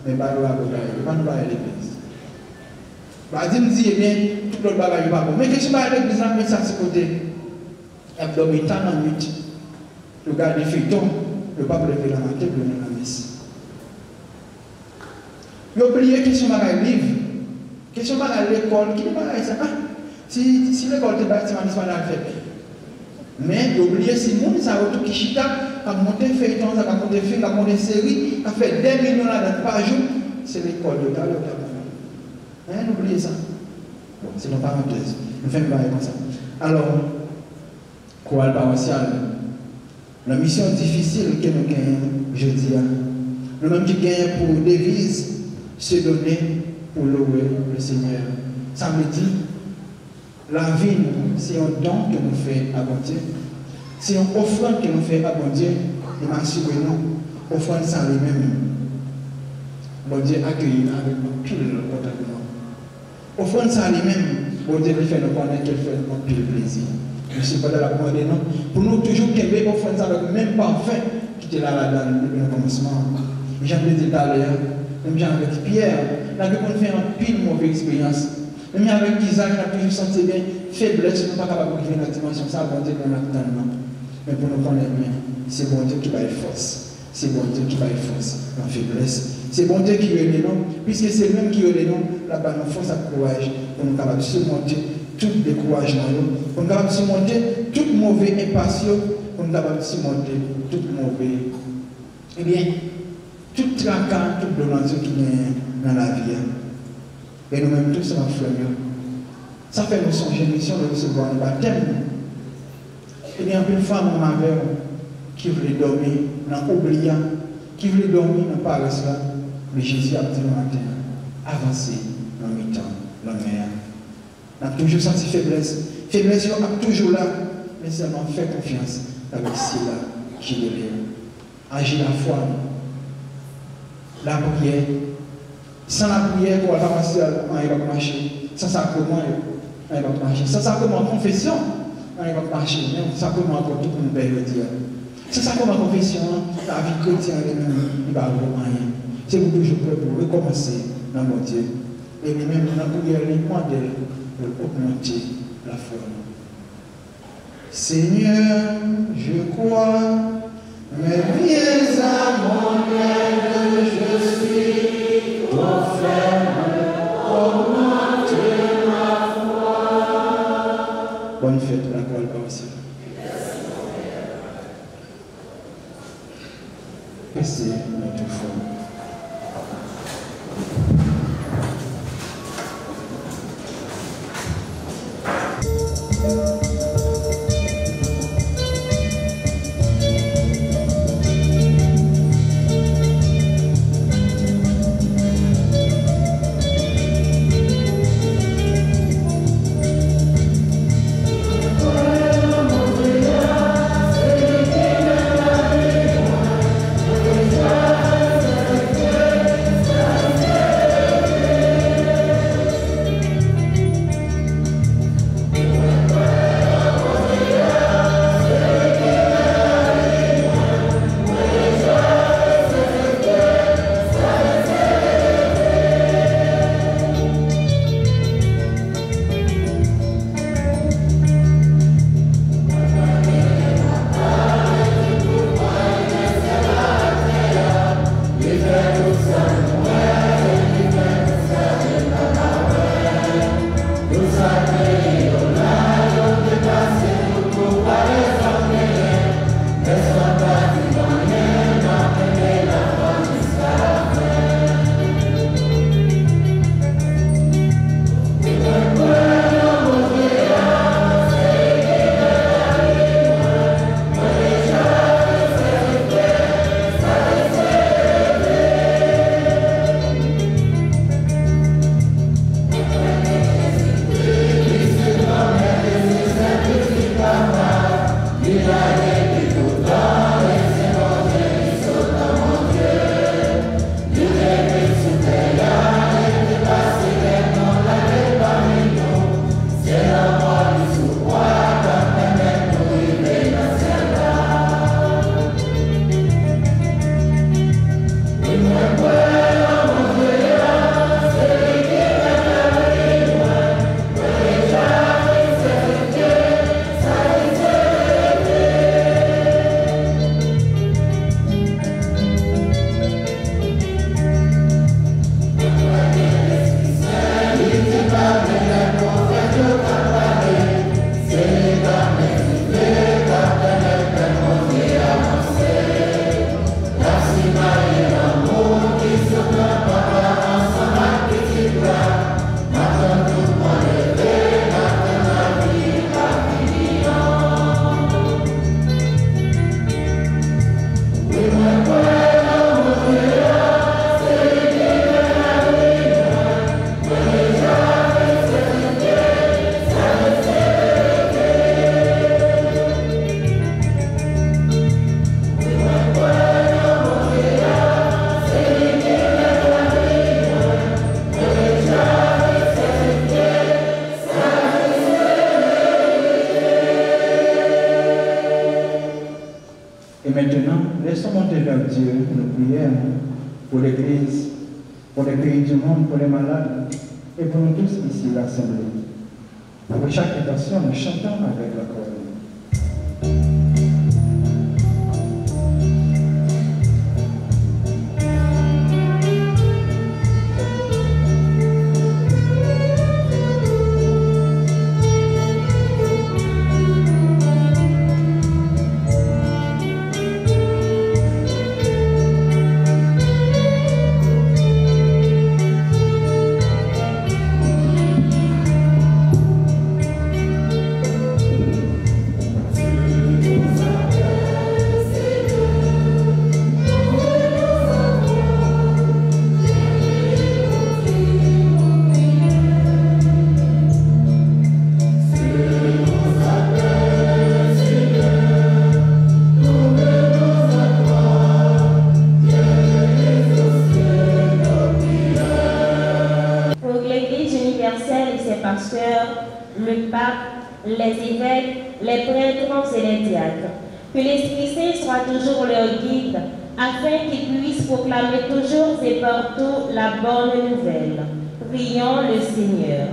Mais pas le bagage, il va nous parler de l'église. Il va dire, eh bien, tout le bagage n'est pas bon. Mais qu'est-ce que je l'église là, mais ça c'est côté. Abdomen temps en nuit. Le gars des feuilletons, le pape lever la matin pour venir à la messe. Il a oublié question de la livre. Question de l'école, qui n'est pas ça. Si l'école est bâtiment, il va faire. Mais il a oublié si le monde, ça a autour qui chita, a monté feuilleton, a monté film, a monté série, a fait 2 millions là par jour, c'est l'école de l'État. N'oubliez ça. Bon, c'est une parenthèse. Nous faisons une comme ça. Alors, chorale paroissiale, la mission difficile que nous gagnons, je dis, nous-mêmes qui gagnons pour devise, se donner pour louer le Seigneur. Ça me dit, la vie, c'est un don que nous faisons à bon Dieu. C'est une offrande que nous faisons à bon Dieu. Et m'assurez-nous, offrande sans lui-même. Bon Dieu accueille avec nous pile contentement. Offrande sans lui-même, bon Dieu fait nous connaître qu'elle fait nous pile plaisir. Je ne suis pas de la commande, non. Pour nous, toujours qu'il y ait offrande avec le même parfum qui était là depuis le commencement. J'ai dit tout à l'heure, même avec Pierre, là, nous avons fait une pile mauvaise expérience. Même avec Isaac, on a toujours senti bien faiblesse, nous ne sommes pas capables de vivre dans la dimension, ça, bon Dieu, qu'on a tellement. Mais pour nous connaître bien, c'est bon Dieu qui va y force. C'est bon Dieu qui va y force dans la faiblesse. C'est bon Dieu qui veut les noms, puisque c'est lui-même qui veut les noms, là-bas, nous force à courage pour nous capables de surmonter tout découragement, pour nous capables de surmonter tout mauvais impatient, pour nous capables de surmonter tout mauvais. Eh bien, tout tracas, toute blonde qui vient dans la vie. Et nous-mêmes tous sommes frères. Ça fait nous songer mission de recevoir le baptême. Et bien, une femme en maveur qui voulait dormir dans l'oubliant, qui voulait dormir dans paresse là, mais Jésus a dit le matin, avancez dans le temps, la mer. On a toujours senti faiblesse. Faiblesse, on est toujours là, mais seulement fait confiance avec cela qui est là. Agir la foi, la prière. Sans la prière, pour la pharmacie, on ne va pas marcher. Sans sacrement, on ne va pas marcher. Sans sacrement confession, on ne va pas marcher. Sans sacrement, pour tout le monde peut le dire. Sans sacrement confession, la vie chrétienne, il ne va pas rien. C'est pour toujours pour recommencer dans mon Dieu. Et même dans la prière, il demande pour augmenter la foi. Seigneur, je crois, mais viens à mon aide, je suis ton frère, augmente ma foi. Bonne fête, la chorale paroissiale. Merci, notre foi. Et maintenant, laissons monter vers Dieu nos prières pour l'Église, pour les pays du monde, pour les malades et pour nous tous ici rassemblés. Après chaque intention, nous chantons avec la chorale. Le pape, les évêques, les prêtres et les diacres. Que l'Esprit Saint soit toujours leur guide, afin qu'ils puissent proclamer toujours et partout la bonne nouvelle. Prions le Seigneur.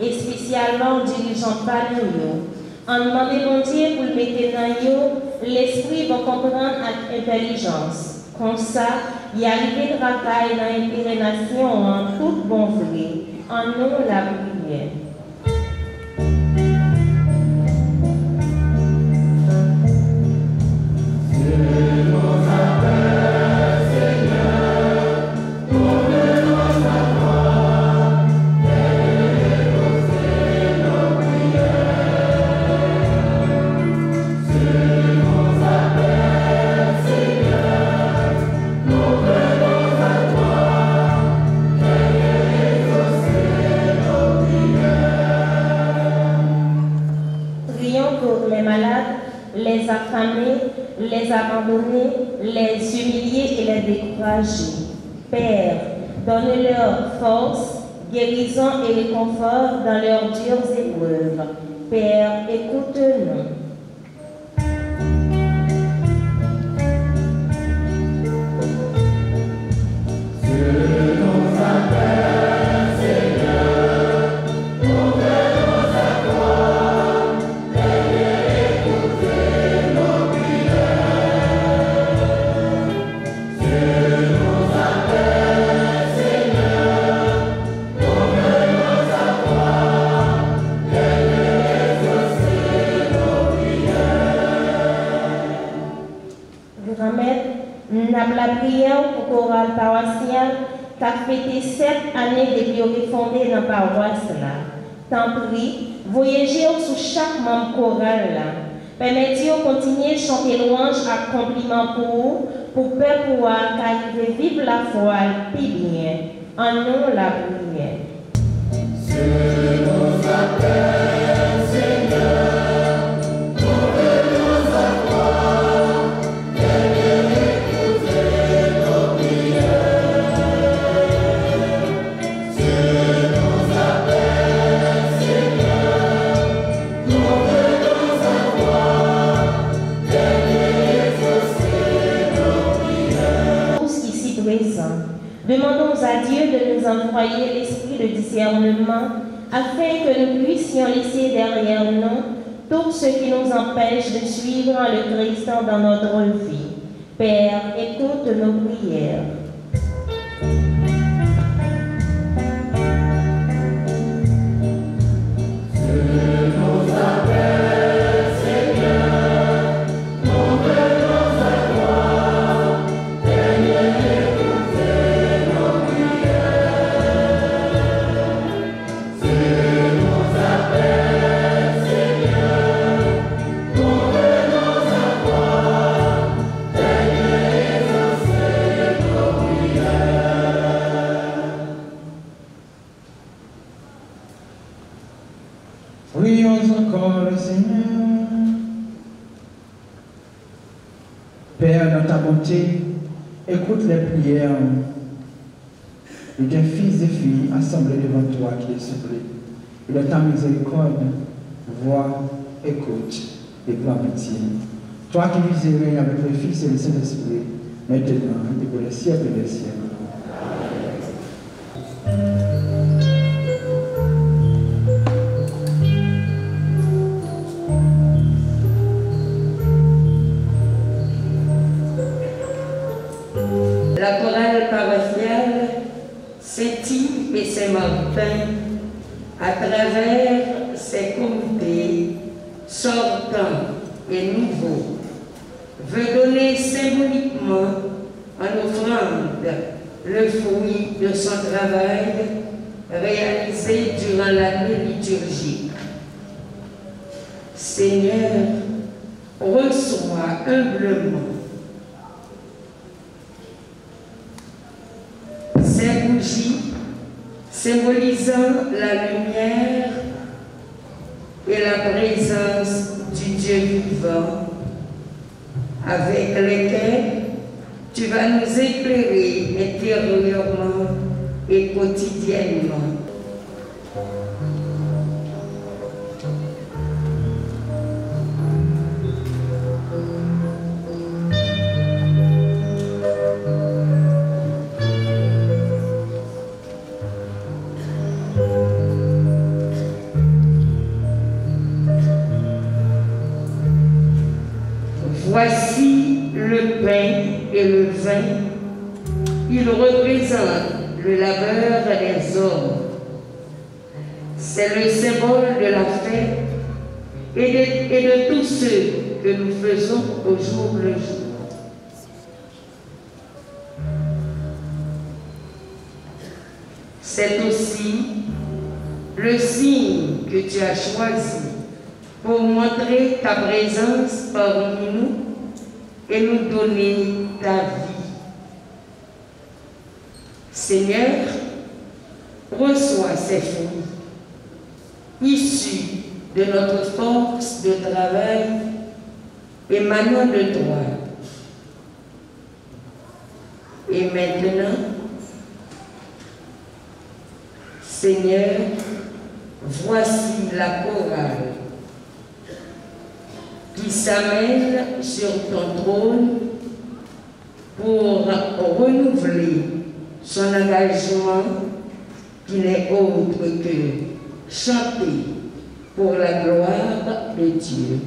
Et spécialement dirigeant par nous. En demandant bon Dieu pour le mettre dans nous, l'esprit va comprendre avec intelligence. Comme ça, il arrive de travail dans une nation en toute bon vrai. En nous la prière. Les affamés, les abandonnés, les humiliés et les découragés. Père, donne-leur force, guérison et réconfort dans leurs dures épreuves. Père, écoute-nous. La prière pour chorale paroissiale qui a fêté 7 années depuis refondé dans la paroisse là. Tant pis, voyager sous chaque membre choral là. Permettez de continuer à chanter louange à compliment pour peuple pouvoir arriver vivre la foi plus bien. En nous la prière. Dieu nous appelle, Seigneur. Demandons à Dieu de nous envoyer l'esprit de discernement afin que nous puissions laisser derrière nous tout ce qui nous empêche de suivre le Christ dans notre vie. Père, écoute nos prières. Dieu Père, dans ta bonté, écoute les prières de tes fils et filles assemblés devant toi qui est supplié. Et de ta miséricorde, vois, écoute et prends pitié. Toi qui vis et règnes avec le Fils et le Saint-Esprit, maintenant et pour les siècles des siècles. La chorale paroissiale Saint-Yves et Saint-Martin, à travers ses comités sortants et nouveaux, veut donner symboliquement en offrande le fruit de son travail réalisé durant l'année liturgique. Seigneur, reçois humblement ces bougies symbolisant la lumière et la présence du Dieu vivant, avec lesquels tu vas nous éclairer intérieurement et quotidiennement. Voici le pain et le vin. Ils représentent le labeur des hommes. C'est le symbole de la fête et de tous ceux que nous faisons au jour le jour. C'est aussi le signe que tu as choisi pour montrer ta présence parmi nous et nous donner ta vie. Seigneur, reçois ces fruits, issus de notre force de travail émanant de toi. Et maintenant, Seigneur, voici la chorale qui s'amène sur ton trône pour renouveler son engagement qui n'est autre que chanter pour la gloire de Dieu.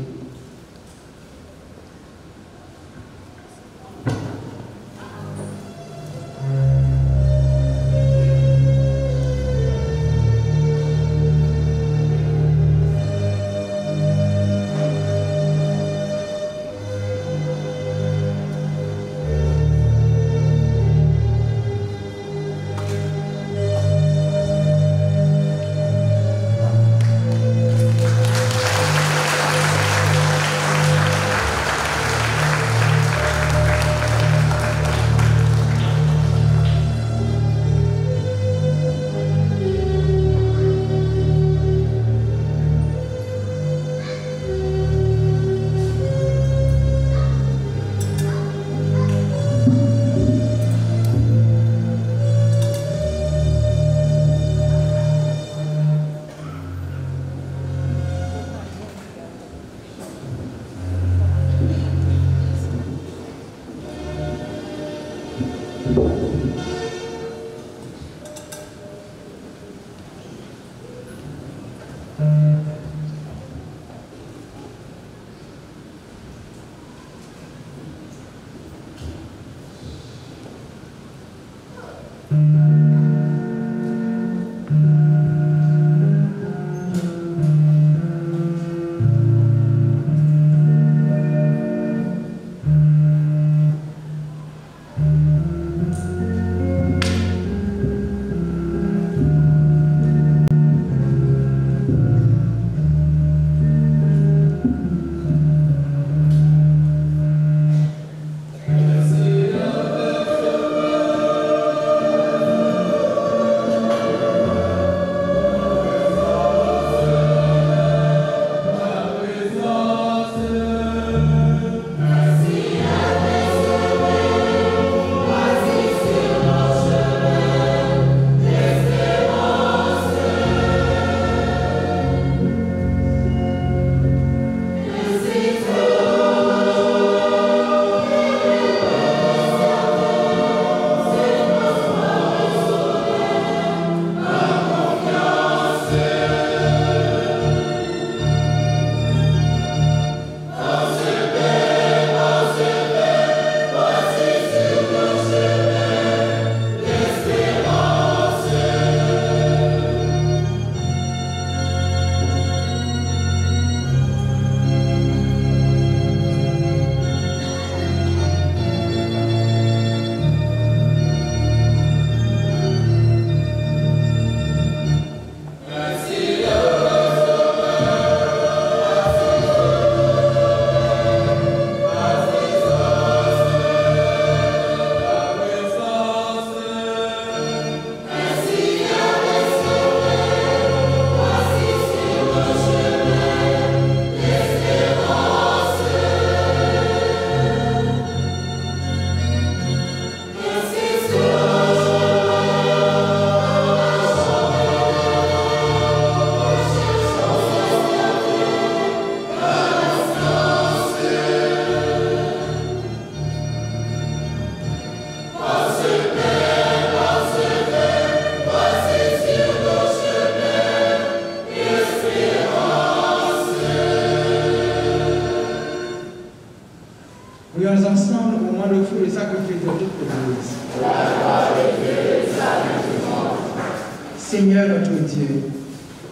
Seigneur notre Dieu,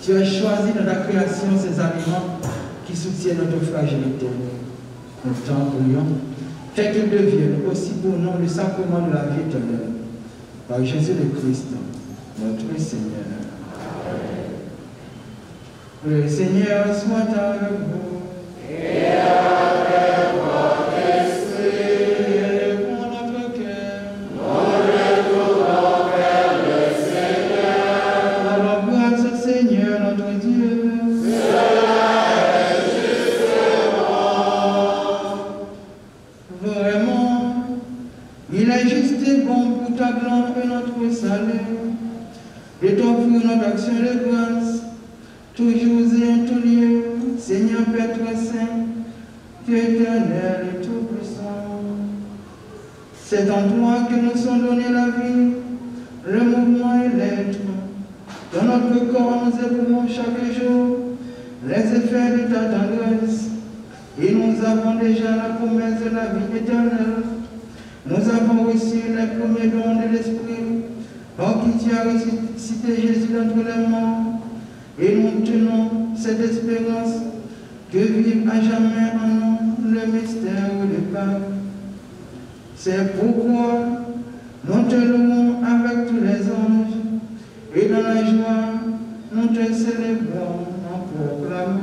tu as choisi dans ta création ces aliments qui soutiennent notre fragilité. Nous t'en prions, fais qu'ils deviennent aussi pour nous le sacrement de la vie éternelle. Par Jésus le Christ, notre Seigneur. Le Seigneur soit avec vous. Et avec votre esprit. Pour notre cœur. Nous retournons vers le Seigneur. Alors grâce au Seigneur notre Dieu. Cela est justement. Vraiment, il est juste et bon pour ta gloire et notre salut de t'offrir notre action de grâce. Toujours et en tout lieu, Seigneur Père très saint, Dieu éternel et tout-puissant. C'est en toi que nous sommes donnés la vie, le mouvement et l'être. Dans notre corps, nous éprouvons chaque jour les effets de ta tendresse. Et nous avons déjà la promesse de la vie éternelle. Nous avons reçu les premiers dons de l'Esprit, par qui tu as ressuscité Jésus d'entre les morts. Et nous tenons cette espérance que vive à jamais en nous le mystère du Pâques. C'est pourquoi nous te louons avec tous les anges et dans la joie nous te célébrons en proclamant.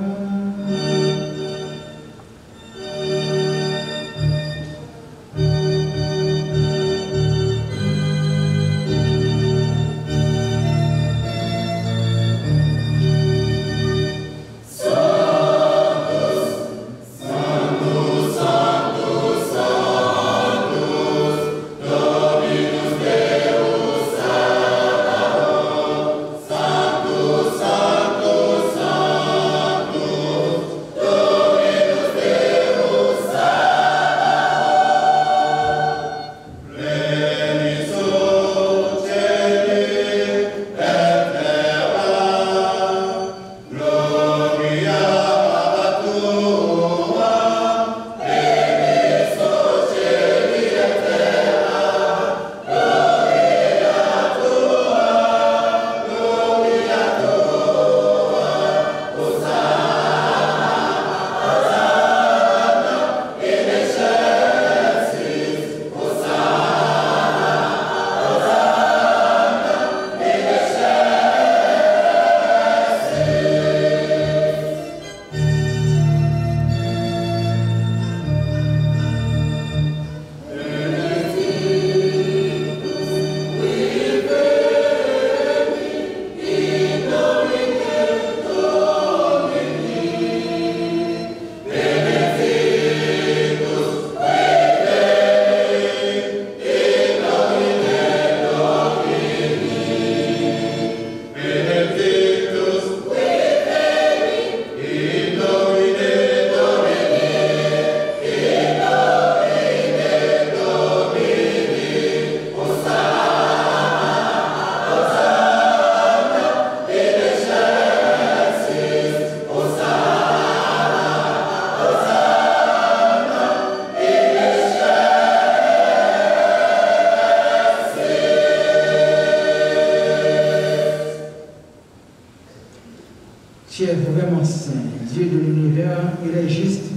Tu es vraiment saint, Dieu de l'univers, il est juste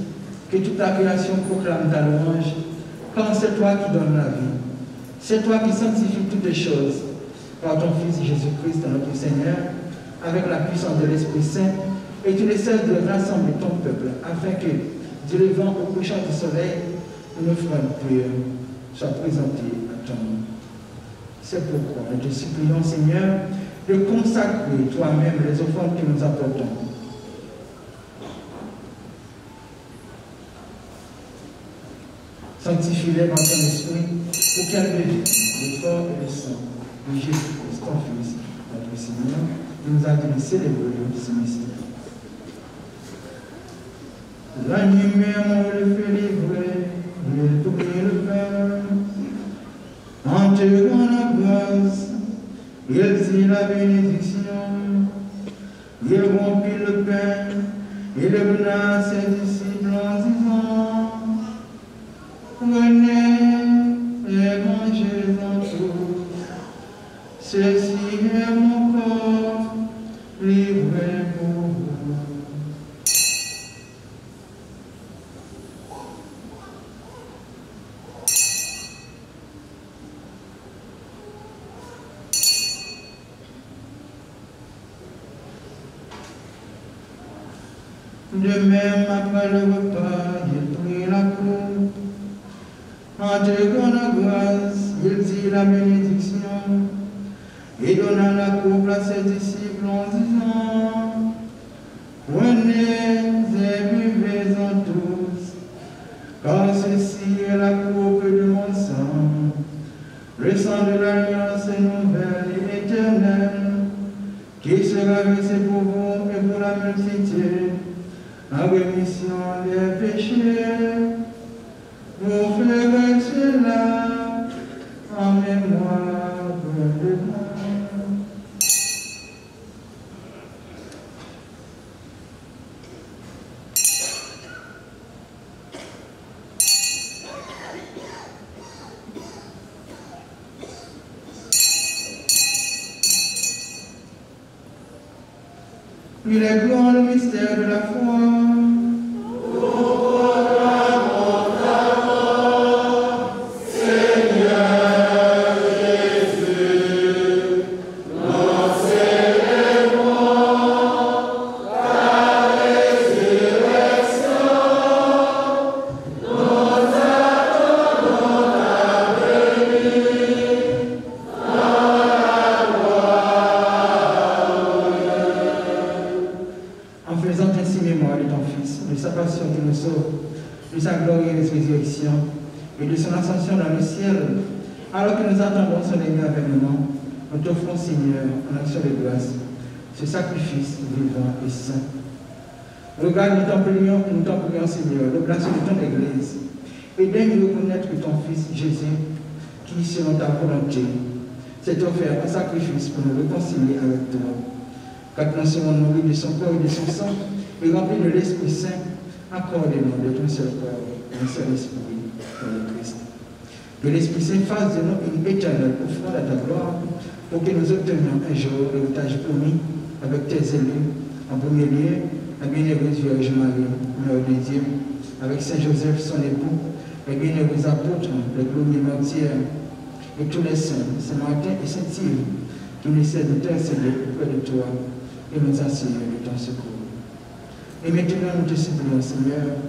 que toute la création proclame ta louange, quand c'est toi qui donnes la vie. C'est toi qui sanctifies toutes les choses par ton Fils Jésus-Christ, notre Seigneur, avec la puissance de l'Esprit Saint, et tu ne cesses de rassembler ton peuple, afin que, du levant au couchant du soleil, une offrande pure soit présentée à ton nom. C'est pourquoi nous te supplions, Seigneur, de consacrer toi-même les offrandes que nous apportons. Sanctifie-les dans ton esprit pour qu'elles deviennent le corps et le sang de Jésus-Christ, ton Fils, notre Seigneur, qui nous a donné célébrer ce mystère. L'animé, le fait livrer, il prie le Père, en te rendant la grâce. Il dit la bénédiction, il rompit le pain, il le donna à ses disciples en disant, prenez et mangez-en tous, ceci est mon corps. De même, après le repas, il prit la coupe. En te donnant grâce, il dit la bénédiction et donna la coupe à ses disciples en disant: Prenez et buvez-en tous, car ceci est la coupe de mon sang, le sang de l'alliance nouvelle et éternelle, qui sera versé pour vous et pour la multitude, en rémission des péchés. Vous ferez cela en mémoire de moi. Il est grand le mystère de la foi. De sa glorieuse résurrection et de son ascension dans le ciel, alors que nous attendons son avènement, nous t'offrons, Seigneur, en action de grâce, ce sacrifice vivant et saint. Regarde, nous t'en prions, Seigneur, l'oblation de ton Église, et daigne reconnaître que ton Fils Jésus, qui, selon ta volonté, s'est offert un sacrifice pour nous réconcilier avec toi. Car nous serons nourris de son corps et de son sang, et remplis de l'Esprit Saint, accorde-nous de ton seul corps et un seul esprit dans le Christ. Que l'Esprit Saint fasse de nous une éternelle offrande à ta gloire, pour que nous obtenions un jour l'héritage promis avec tes élus, en premier lieu, la bienheureuse Vierge Marie, Mère de Dieu, avec Saint Joseph, son époux, les bienheureux apôtres, les glorieux martyrs, et tous les saints, Saint Martin et Saint Yves, qui nous essaient de t'intercéder auprès de toi et nous assurer de ton secours. Et maintenant, nous te supplions, Seigneur,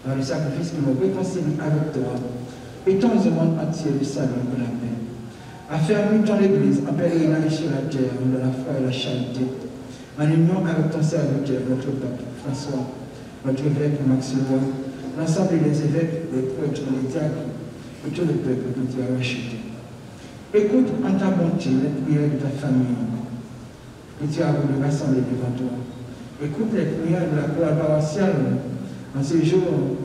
dans le sacrifice qui nous réconcilie avec toi, étends au monde entier le salut et la paix. Affermis ton Église en pèlerinage sur la terre, dans la foi et la charité, en union avec ton serviteur, notre pape François, notre évêque Maxime, l'ensemble des évêques, les prêtres, les diacres et tout le peuple que tu as racheté. Écoute en ta bonté les prières de ta famille que tu as voulu rassembler devant toi. Écoute les prières de la chorale paroissiale en ces jours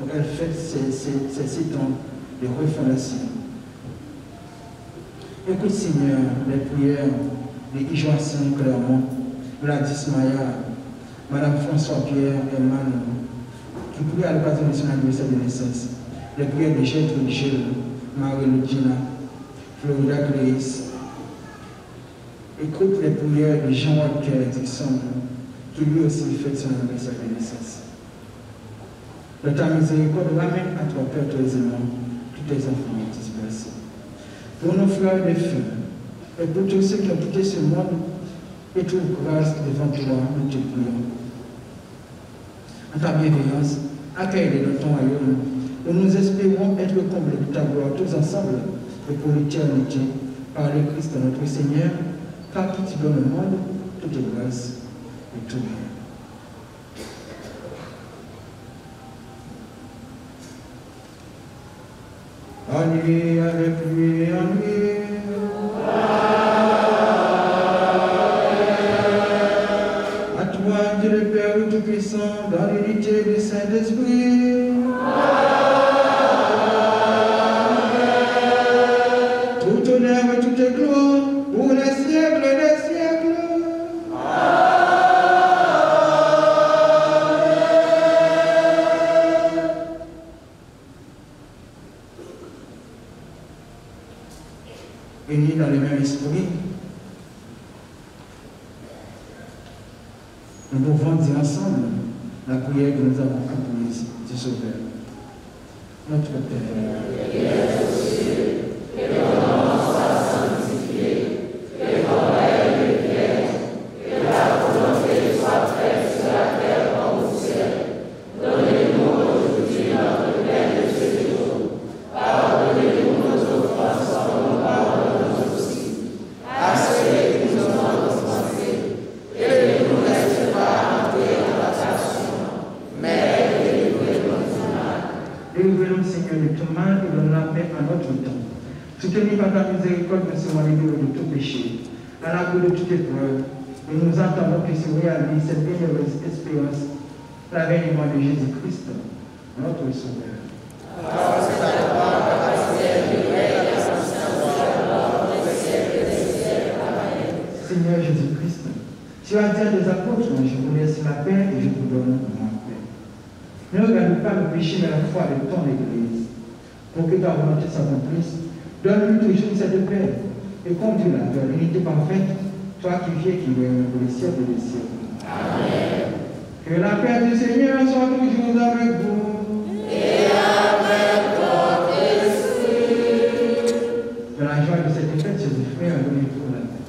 où elle fête ses 7 ans de refondation. Écoute, Seigneur, les prières de Joachim Clermont, Gladys Maya, Madame François-Pierre Herman, qui prie à l'occasion de son anniversaire de naissance. Les prières de Gertrude Gilles, Marie-Ludina, Florida Cléis. Écoute les prières de Jean-Walker Dixon, qui lui aussi fête son anniversaire de naissance. De ta miséricorde, ramène à toi, Père, tous les aimants, tous tes enfants dispersés. Pour nos frères et filles, et pour tous ceux qui ont quitté ce monde, et trouve grâce devant toi, nous te prions. En ta bienveillance, accueille-les dans ton royaume, où nous espérons être comblés de ta gloire tous ensemble, et pour l'éternité, par le Christ notre Seigneur, par qui tu donnes au monde toute grâce et tout bien. Allez avec lui, allez. À toi, Dieu le Père Tout-Puissant, dans l'unité du Saint-Esprit. Tout honneur et toute gloire pour les siècles des siècles. Unis dans le même esprit, nous pouvons dire ensemble la prière que nous avons apprise du Sauveur. Notre Père, qui es aux cieux, que ton nom soit sanctifié, que ton règne vienne, que ta volonté soit faite sur la terre comme au ciel. Soutenez par ta miséricorde, Monsieur, mon libéré de tout péché, à l'abri de toute épreuve, et nous attendons que se réalise cette bienheureuse espérance, l'avènement de Jésus-Christ, notre Sauveur. Seigneur Jésus-Christ, tu as dit à des apôtres, je vous laisse la paix et je vous donne ma paix. Ne regarde pas le péché, mais la foi de ton Église. Pour que ta volonté s'accomplisse, donne-lui toujours cette paix et conduis-la vers l'unité parfaite, toi qui viens qui règne pour les siècles des siècles. Amen. Que la paix du Seigneur soit toujours avec vous. Et avec votre esprit. Dans la joie de cette fête, Jésus frère, donnez-vous la paix.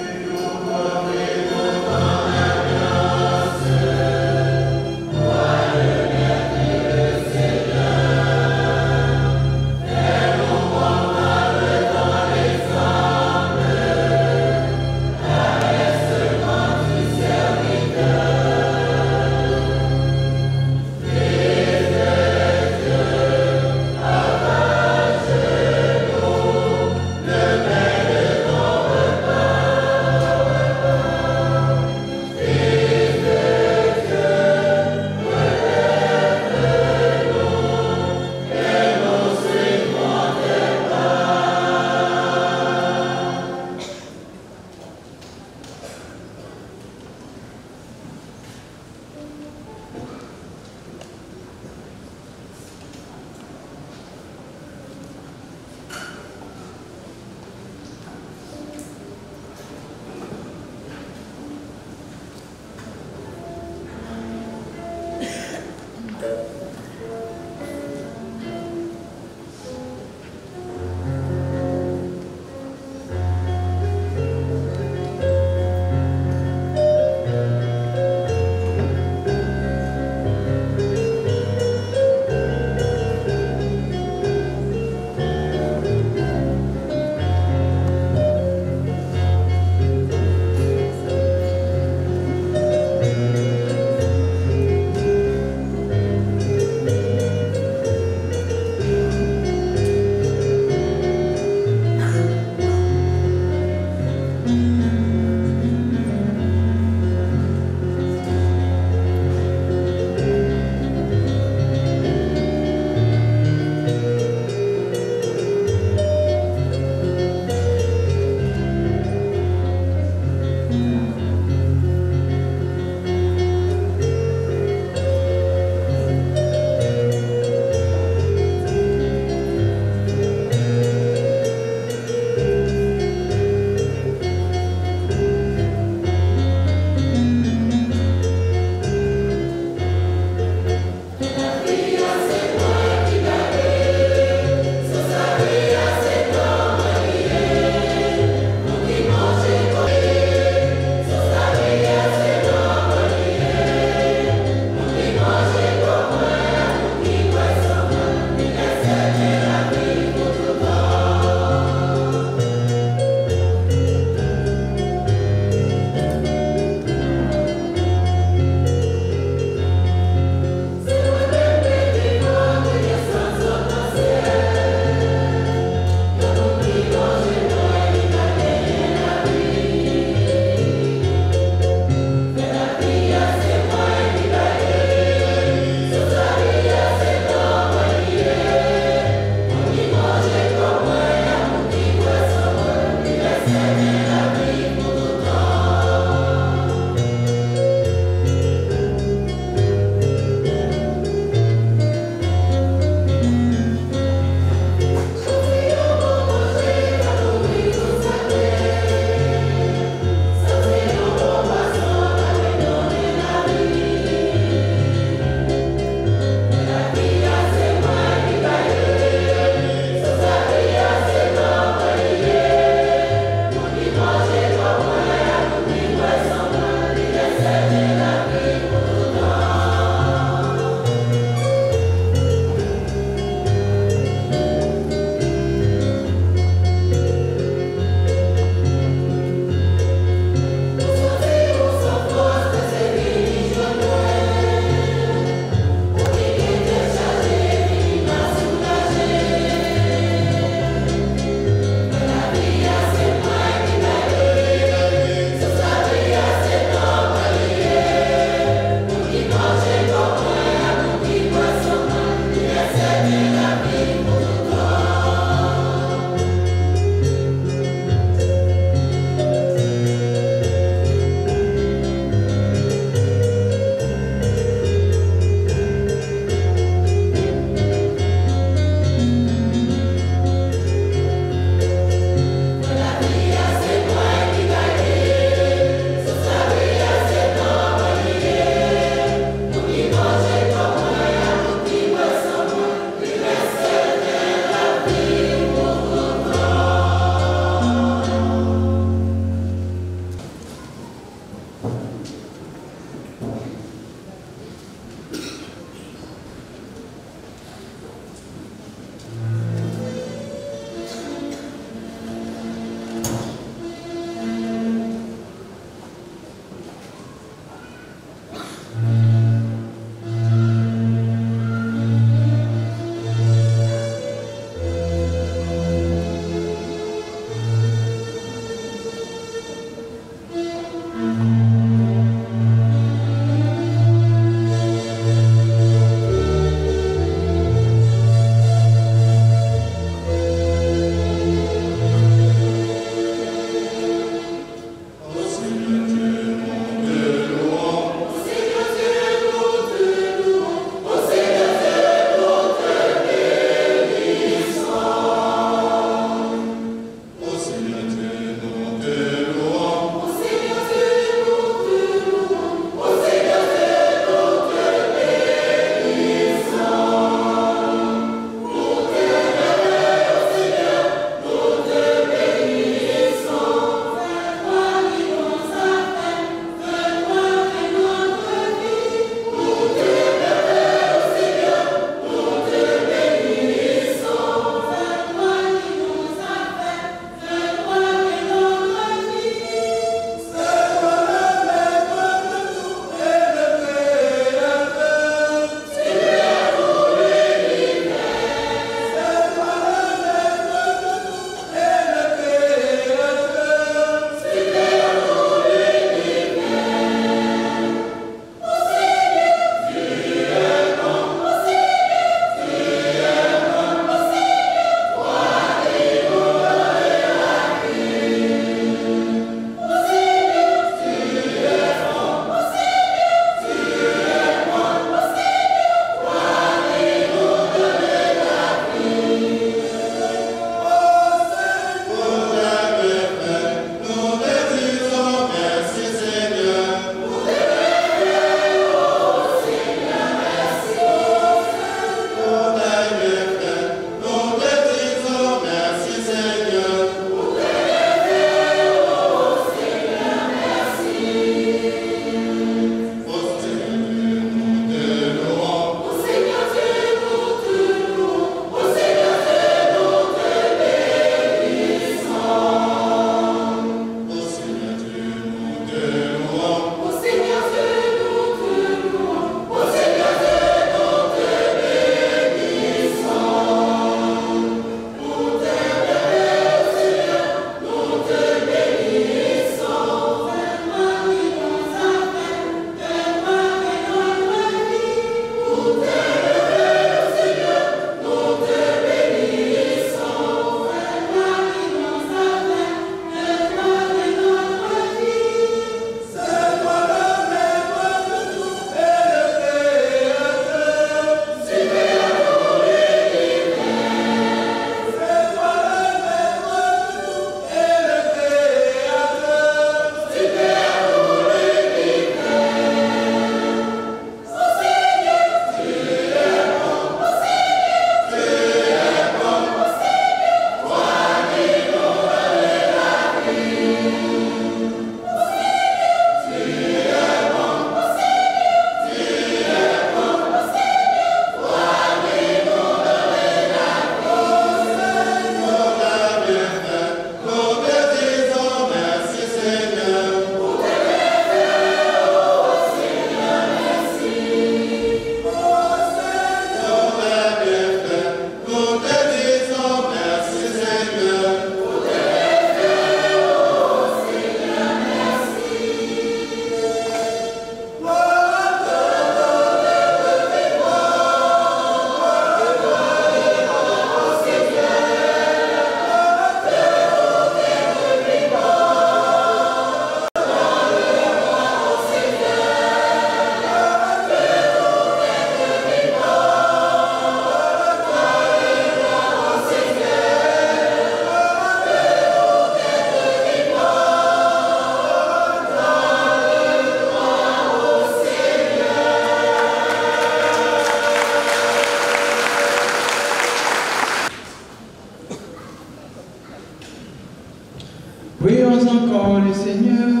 Prions encore le Seigneur.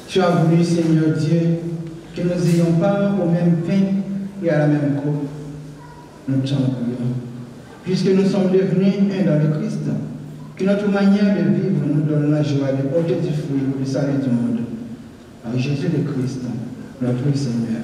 Tu as voulu, Seigneur Dieu, que nous ayons part au même pain et à la même coupe. Nous t'en prions. Puisque nous sommes devenus un dans le Christ, que notre manière de vivre nous donne la joie de porter du fruit pour le salut du monde. Par Jésus le Christ, notre Seigneur.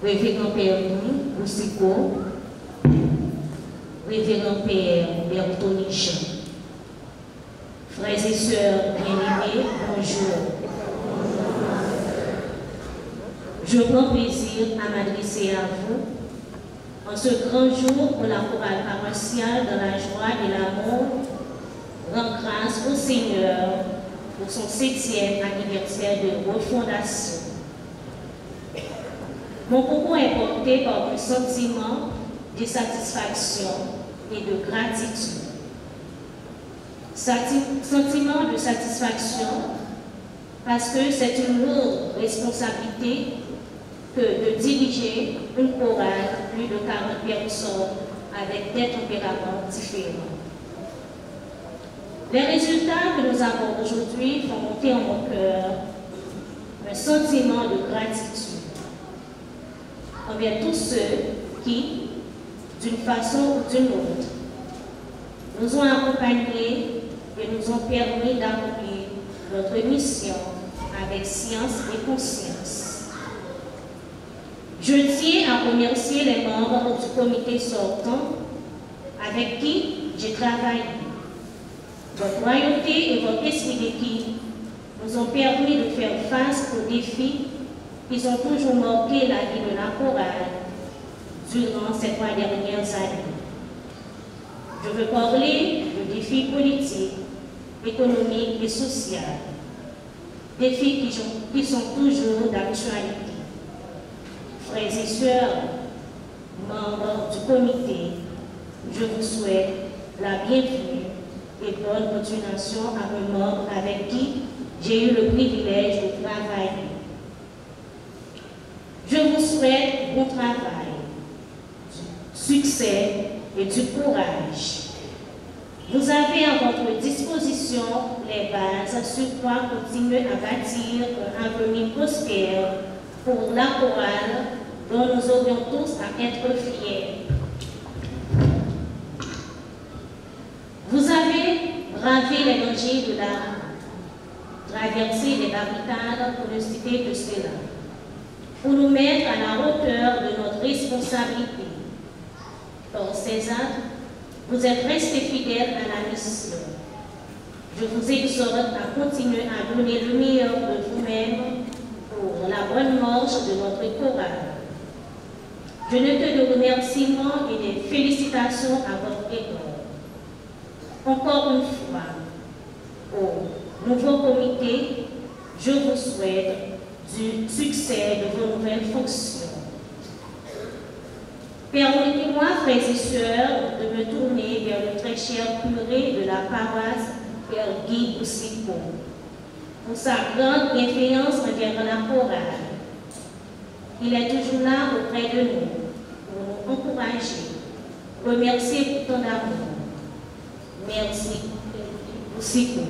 Révérend Père Louis Boussico, Révérend Père Bertoni Jean, frères et sœurs bien-aimés, bonjour. Je prends plaisir à m'adresser à vous en ce grand jour où la chorale paroissiale dans la joie et l'amour rend grâce au Seigneur pour son 7e anniversaire de refondation. Mon propos est porté par un sentiment de satisfaction et de gratitude. Sentiment de satisfaction parce que c'est une lourde responsabilité que de diriger une chorale, plus de 40 personnes avec des tempéraments différents. Les résultats que nous avons aujourd'hui font monter en mon cœur un sentiment de gratitude envers tous ceux qui, d'une façon ou d'une autre, nous ont accompagnés et nous ont permis d'accomplir notre mission avec science et conscience. Je tiens à remercier les membres du comité sortant avec qui j'ai travaillé. Votre loyauté et votre esprit d'équipe nous ont permis de faire face aux défis qui ont toujours marqué la vie de la chorale durant ces 3 dernières années. Je veux parler de défis politiques, économiques et sociaux, défis qui sont toujours d'actualité. Frères et sœurs, membres du comité, je vous souhaite la bienvenue et bonne continuation à un membre avec qui j'ai eu le privilège de travailler. Je vous souhaite bon travail, du succès et du courage. Vous avez à votre disposition les bases sur quoi continuer à bâtir un avenir prospère pour la chorale dont nous aurions tous à être fiers. Vous avez bravé les dangers de la traversée des barricades pour ne citer que cela, pour nous mettre à la hauteur de notre responsabilité. Dans ces actes, vous êtes restés fidèles à la mission. Je vous exhorte à continuer à donner le meilleur de vous-même pour la bonne marche de notre chorale. Je ne que de remerciements et des félicitations à votre égard. Encore une fois, au nouveau comité, je vous souhaite du succès de vos nouvelles fonctions. Permettez-moi, frères et sœurs, de me tourner vers le très cher curé de la paroisse, Père Guy Boussicot, pour sa grande bienveillance envers la chorale. Il est toujours là auprès de nous, pour nous encourager, remercier pour ton amour. Merci, Boussicot.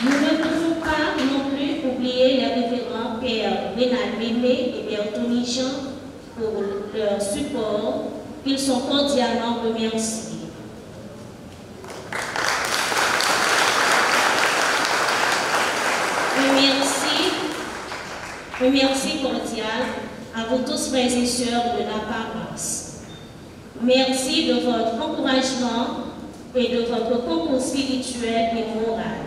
Nous ne pouvons pas non plus oublier les révérends Père Rénal Mémé et Père Tony Jean pour leur support, qu'ils sont cordialement remerciés. Un merci cordial à vous tous, frères et sœurs de la paroisse. Merci de votre encouragement et de votre concours spirituel et moral.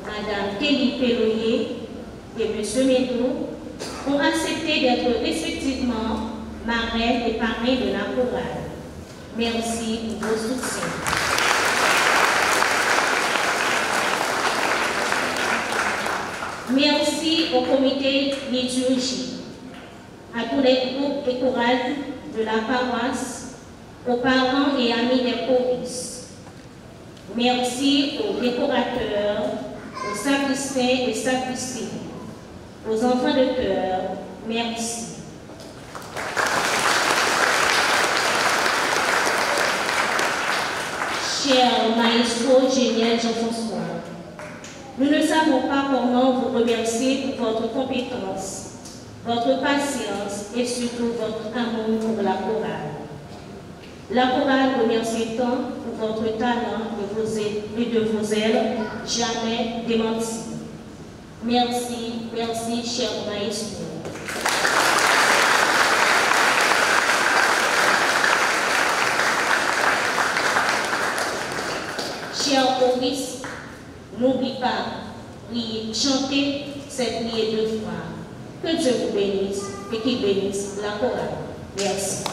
Madame Kelly Péloyer et M. Médou ont accepté d'être respectivement marraines et parrains de la chorale. Merci pour vos soutiens. Merci au comité liturgie, à tous les groupes et chorales de la paroisse, aux parents et amis des choristes. Merci aux décorateurs, aux sacristains et sacristines, aux enfants de chœur, merci. Cher maestro Géniel Jean-François, nous ne savons pas comment vous remercier pour votre compétence, votre patience et surtout votre amour pour la chorale. La chorale remercie tant pour votre talent et de vos ailes jamais démentis. Merci, merci, cher maestro. Chers choristes, n'oublie pas, prier, chanter cette prière 2 fois. Que Dieu vous bénisse et qu'il bénisse la chorale. Merci.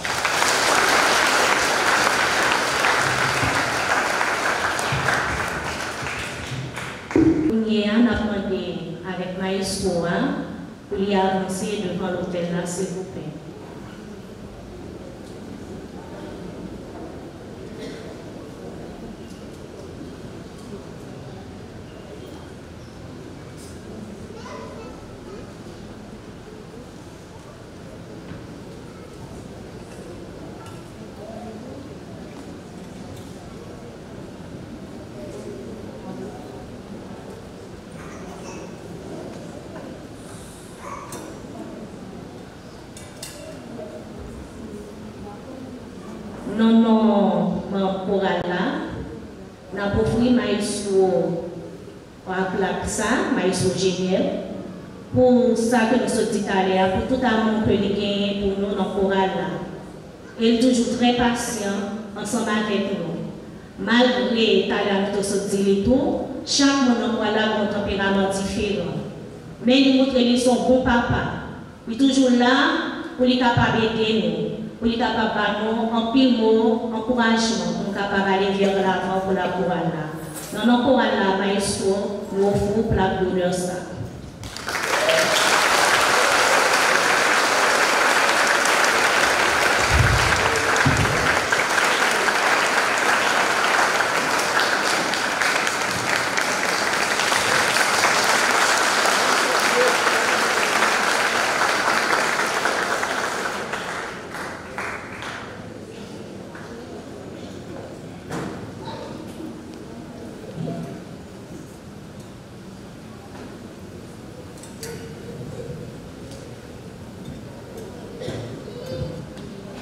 Nous avons demandé avec Maestro pour y avancer devant l'hôtel là, s'il vous plaît. non, pour Allah, n'a pas offert maïsou ça, maïsou génial, pour ça que nous sommes dit à l'heure, pour tout amour que nous gagnons pour nous dans le choral là. Il est toujours très patient ensemble avec nous. Malgré que nous sommes dit tout, chaque monde dans le choral a un tempérament différent. Mais nous montrons son bon papa. Il est toujours là pour être capable d'aider nous, pour être capable de nous en pile mot, encouragement, pour être capable d'aller vers l'avant pour la chorale là. Dans notre chorale là, maestro, nous offrons plaque d'honneur ça.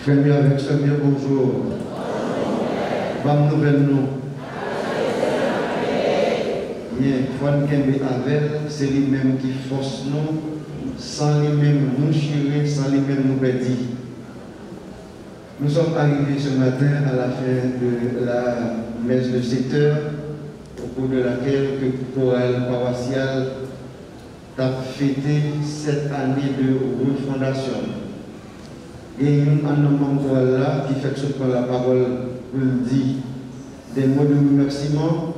Frère avec ce bien bonjour. Bonne nouvelle nous. Bien, Juan Kembe Avel, c'est lui-même qui force nous, sans lui-même nous chirer, sans lui-même nous perdre. Nous sommes arrivés ce matin à la fin de la messe de 7 heures, au cours de laquelle le chorale paroissial a fêté cette année de refondation. Et un homme là qui fait ce la parole pour dire des mots de remerciement,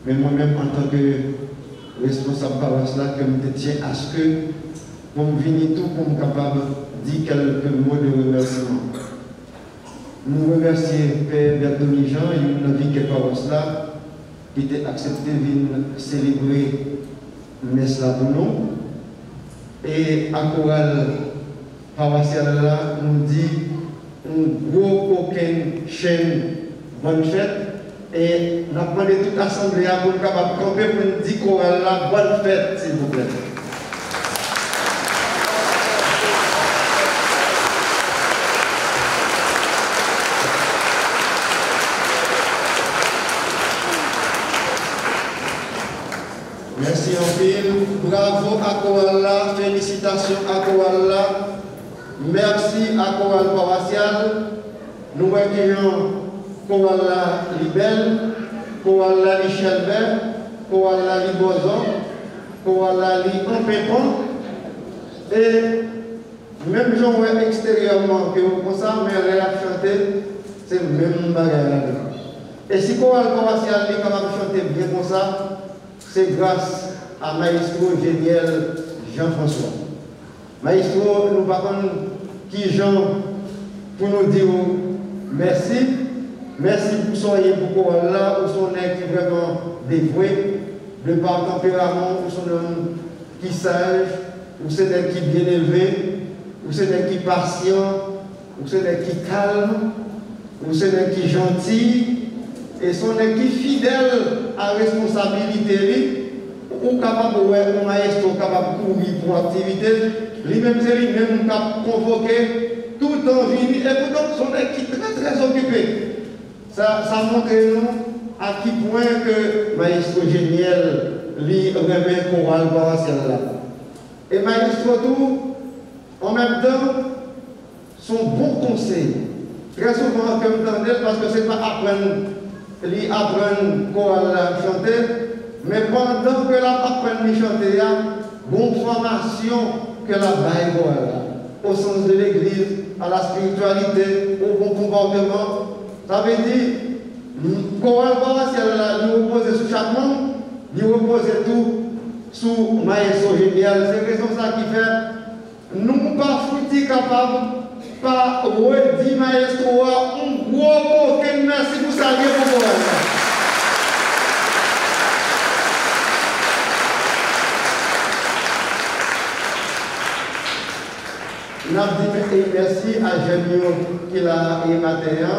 mais moi-même en tant que responsable paroisse là, que je tiens à ce que pour me venir tout pour me capable de dire quelques mots de remerciement. Nous remercions Père Bertoni Jean et une vie qui paroisse là, qui était accepté de venir célébrer messe là pour nous. Et à chorale paroissial là nous dit un gros coquin chaîne bonne fête et nous avons demandé toute l'assemblée pour nous capable de camper pour nous dire chorale là bonne fête s'il vous plaît. Merci en pile, bravo à Koala, félicitations à Koala. Merci à Chorale paroissial. Nous accueillons Chorale Libelle, Chorale Lichelbert, Chorale Libozon, Chorale Limpépon. Et même si on voit extérieurement que vous pensez, mais elle a chanté, c'est le même bagage. Et si Chorale paroissial est capable de chanter bien comme ça, c'est grâce à Maestro Géniel Jean-François. Maestro, nous parlons qui Jean pour nous dire merci. Merci pour son pour là, pour son aide qui est vraiment dévoué, de par tempérament, pour son homme qui sage, pour son aide qui est bien élevé, pour son aide qui est patient, pour son aide qui est calme, pour son aide qui est gentil, et son aide qui est fidèle à la responsabilité. Ou capable de voir un maestro capable de courir pour l'activité, lui-même c'est lui-même qui a convoqué tout en vie, et pourtant son équipe est très occupé. Ça montre nous à quel point que maestro Géniel lui remet chorale paroissial là. Et maestro tout, en même temps, son bon conseil, très souvent comme tendez, parce que ce n'est pas apprendre chorale à chanter. Mais pendant que la apprend à chanter, il y a une bonne formation que la baille au sens de l'église, à la spiritualité, au bon comportement. Ça veut dire, chorale paroissial là, nous reposer sur chaque monde, nous reposer tout sous Maestro Génial. C'est raison ça qui fait, nous pas foutus capables, pas redire Maestro, un gros merci pour ça, pour chorale. Nous avons dit merci à Genio qui l'a matin,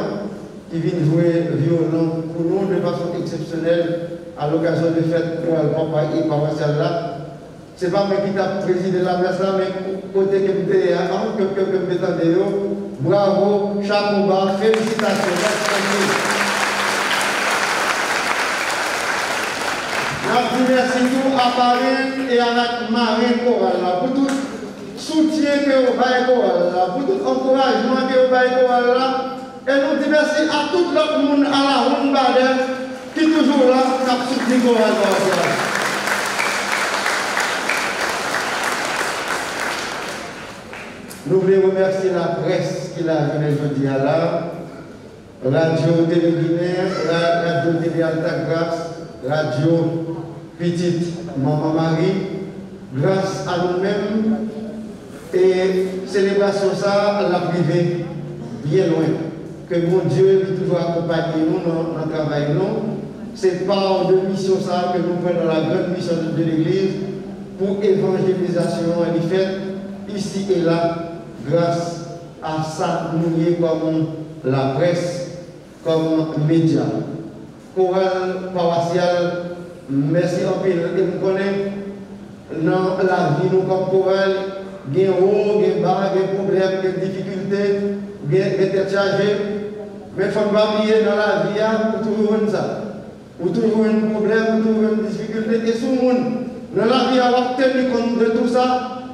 qui vient jouer violon pour nous de façon exceptionnelle à l'occasion de fête pour le papa et paroissial là. Ce n'est pas moi qui t'a présidé la messe là, mais côté que je bravo, chapeau, félicitations. Merci tout à Marine et à la Marine Coral pour tout soutien que vous avez pour tout encouragement que vous avez. Et nous disons merci à tout le monde à la Ronde qui est toujours là pour soutenir Coral. Nous voulons remercier la presse qui l'a venu aujourd'hui à la Radio Télé Guinée, Radio Télé Altagrace, Radio Petite Maman Marie, grâce à nous-mêmes et célébration ça, la privée, bien loin. Que mon Dieu qui toujours accompagne nous dans le travail. C'est part de mission ça que nous prenons la grande mission de l'Église pour évangélisation et fait ici et là, grâce à ça, nous y comme la presse, comme média. Chorale paroissiale, merci en pile. Et vous connaissez, dans la vie, nous comme chorale, il y a haut, il y a bas, il y a problèmes, il y a difficultés, il y a tête chargée. Mais il ne faut pas oublier dans la vie, pour toujours ça. Pour toujours un problème, pour toujours une difficulté. Et tout le monde, dans la vie, avoir tenu compte de tout ça,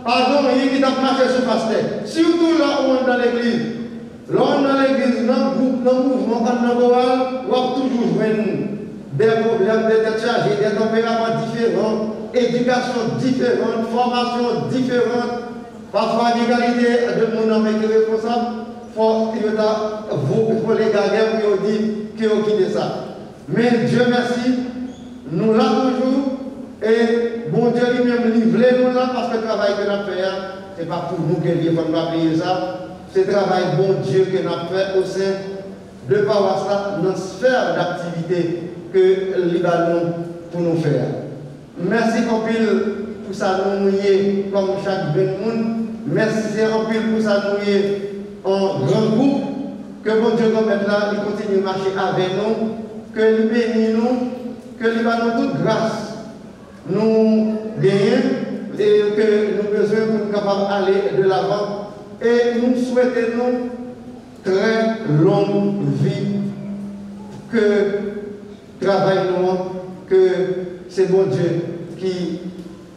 pardon, il y a qui a marché sur pasteur. Surtout là où on est dans l'église. Là où on est dans l'église, dans le groupe, dans le mouvement, dans le chorale, on va toujours jouer des problèmes, des têtes chargées, des tempéraments différents, éducation différente, formation différente, parfois l'égalité de mon homme qui est responsable, il faut les garder pour dire qu'ils ont quitté ça. Mais Dieu merci, nous là toujours, et bon Dieu lui-même livré nous là parce que le travail que nous avons fait, ce n'est pas pour nous que Dieu ne va pas payer ça, c'est le travail bon Dieu que nous avons fait au sein de paroisse dans la sphère d'activité que le Libanon pour nous faire. Merci en pile pour ça nous mouiller comme chaque bon monde. Merci en pile pour ça nous mouiller en grand groupe. Que bon Dieu nous mette là, il continue de marcher avec nous. Que nous bénisse nous. Que le Libanon toute grâce nous gagne et que nous besoin pour nous capables d'aller de l'avant. Et nous souhaitons très longue vie. Que travail nous, que c'est bon Dieu qui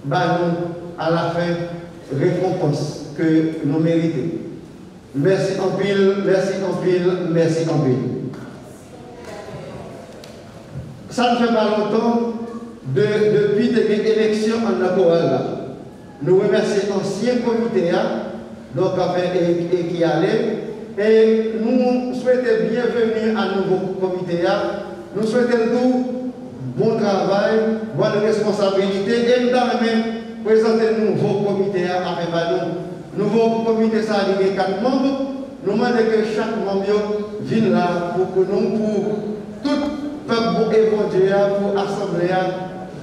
va nous à la fin récompense que nous méritons. Merci en pile, merci en pile, merci en pile. Ça ne fait pas longtemps depuis l'élection en Nakoala. Nous remercions l'ancien comité, donc et qui allait, et nous souhaitons bienvenue à nouveau comité. Nous souhaitons tout bon travail, bonne responsabilité et nous allons présenter un nouveau comité avec nous. Nouveau comité, ça a 4 membres. Nous demandons que chaque membre vienne là pour que nous, pour tout peuple évoluer, pour assembler,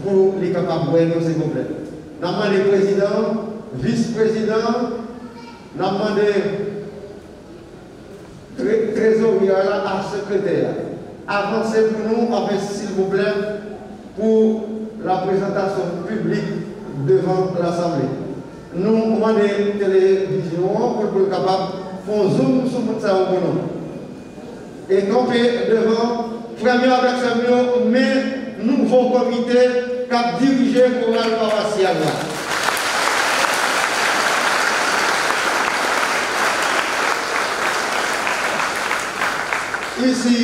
pour les capables de nous, s'il vous plaît. Nous demandons le président, vice-président, nous demandons trésorier à secrétaire. Avancez pour nous, avec s'il vous plaît, pour la présentation publique devant l'Assemblée. Nous demandons des télévisions pour être capable de faire un zoom sur tout ça pour nous. Et camper devant, premier avec ce mais nouveau comité qui a dirigé le chorale paroissiale. Ici,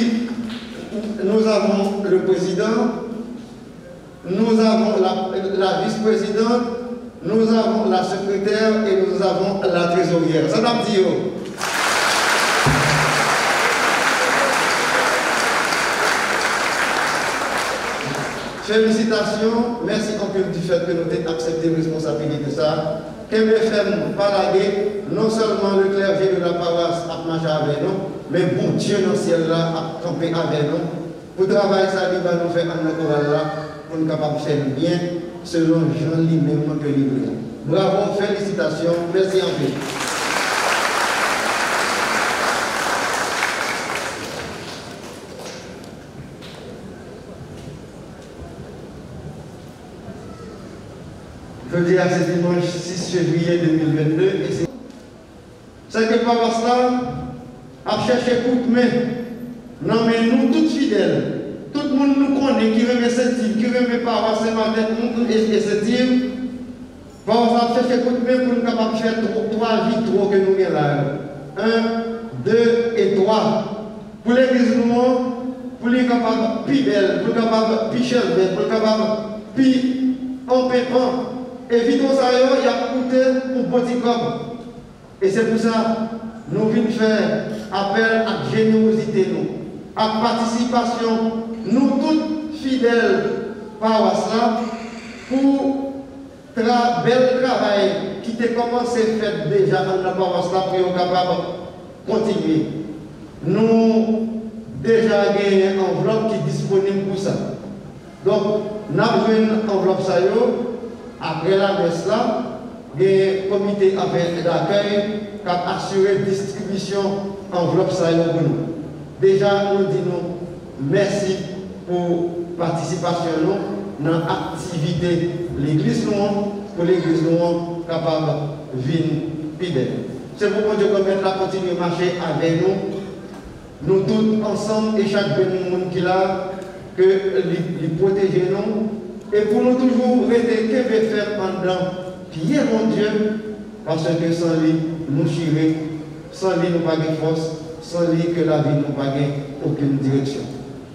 nous avons le président, nous avons la vice-présidente, nous avons la secrétaire et nous avons la trésorière. Ça m'a dit. Félicitations, merci encore du fait que nous avons accepté la responsabilité de ça. KMFM parlagué, non seulement le clergé de la paroisse a marché avec nous, mais bon Dieu dans le ciel là a campé avec nous. Pour travailler ça, il va nous faire un chorale là pour nous capables de faire bien selon Jean lui-même que livré. Bravo, félicitations, merci en plus. Je dis à ce dimanche 6 février 2022, et c'est que par ça, à chercher coup de main. Non, mais nous, tous fidèles, tout le monde nous connaît, qui remet cette team, qui remet paroisse ce matin, et cette team, paroisse a cherché coup de main pour nous capables de faire 3 victoires que nous avons là. 1, 2 et 3. Pour l'église, pour les capables plus belle, pour les capables plus chère, pour les capables plus empépant. Et vite au salaire, il y a coûté pour petit comme. Et c'est pour ça que nous venons faire appel à générosité, à participation, nous tous fidèles paroisse là, pour bel travail qui a commencé à faire déjà dans la paroisse là pour être capable de continuer. Nous déjà gagné une enveloppe qui est disponible pour ça. Donc, nous avons une enveloppe ça après la messe là, il y a un comité d'accueil qui a assuré la distribution enveloppe ça pour nous. Déjà, nous disons merci pour la participation dans l'activité de l'église pour l'église capable de venir fidèle. C'est pourquoi Dieu permet de continuer à marcher avec nous. Nous tous ensemble et chaque monde qui est là, que les protéger nous. Et pour nous toujours rester que veut faire pendant qui est mon Dieu, parce que sans lui, nous chirons, sans lui, nous n'avons pas de force, sans lui, que la vie nous n'a pas aucune direction.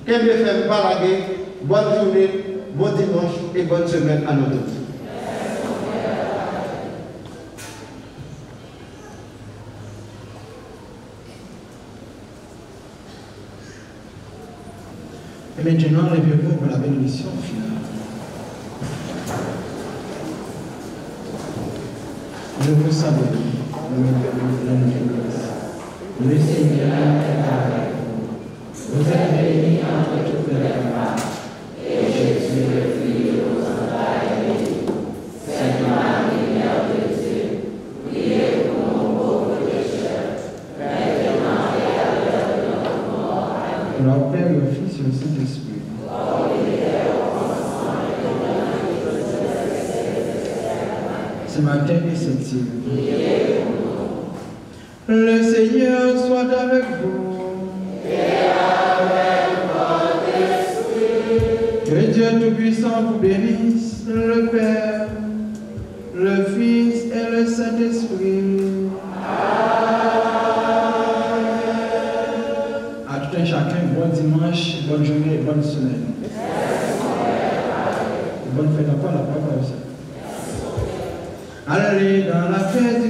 Que veut faire balaguer, bonne journée, bon dimanche et bonne semaine à nous tous. Et maintenant, levez-vous pour la bénédiction finale. Nous vous saluons, nous vous le Seigneur est avec vous. Vous êtes bénie entre toutes les femmes, et Jésus, le Fils, vous entrailles béni. Sainte Marie, Mère de Dieu, priez pour nos pauvres pécheurs, maintenant et à l'heure de notre mort. Amen. Gloire au Père, au Fils et au Saint-Esprit. Ce matin et cette nuit. Le Seigneur soit avec vous. Et avec votre esprit. Que Dieu Tout-Puissant vous bénisse, le Père, le Fils et le Saint-Esprit. À tout un chacun, bon dimanche, bonne journée et bonne semaine. Bonne fête encore la parole. Allez dans la fête.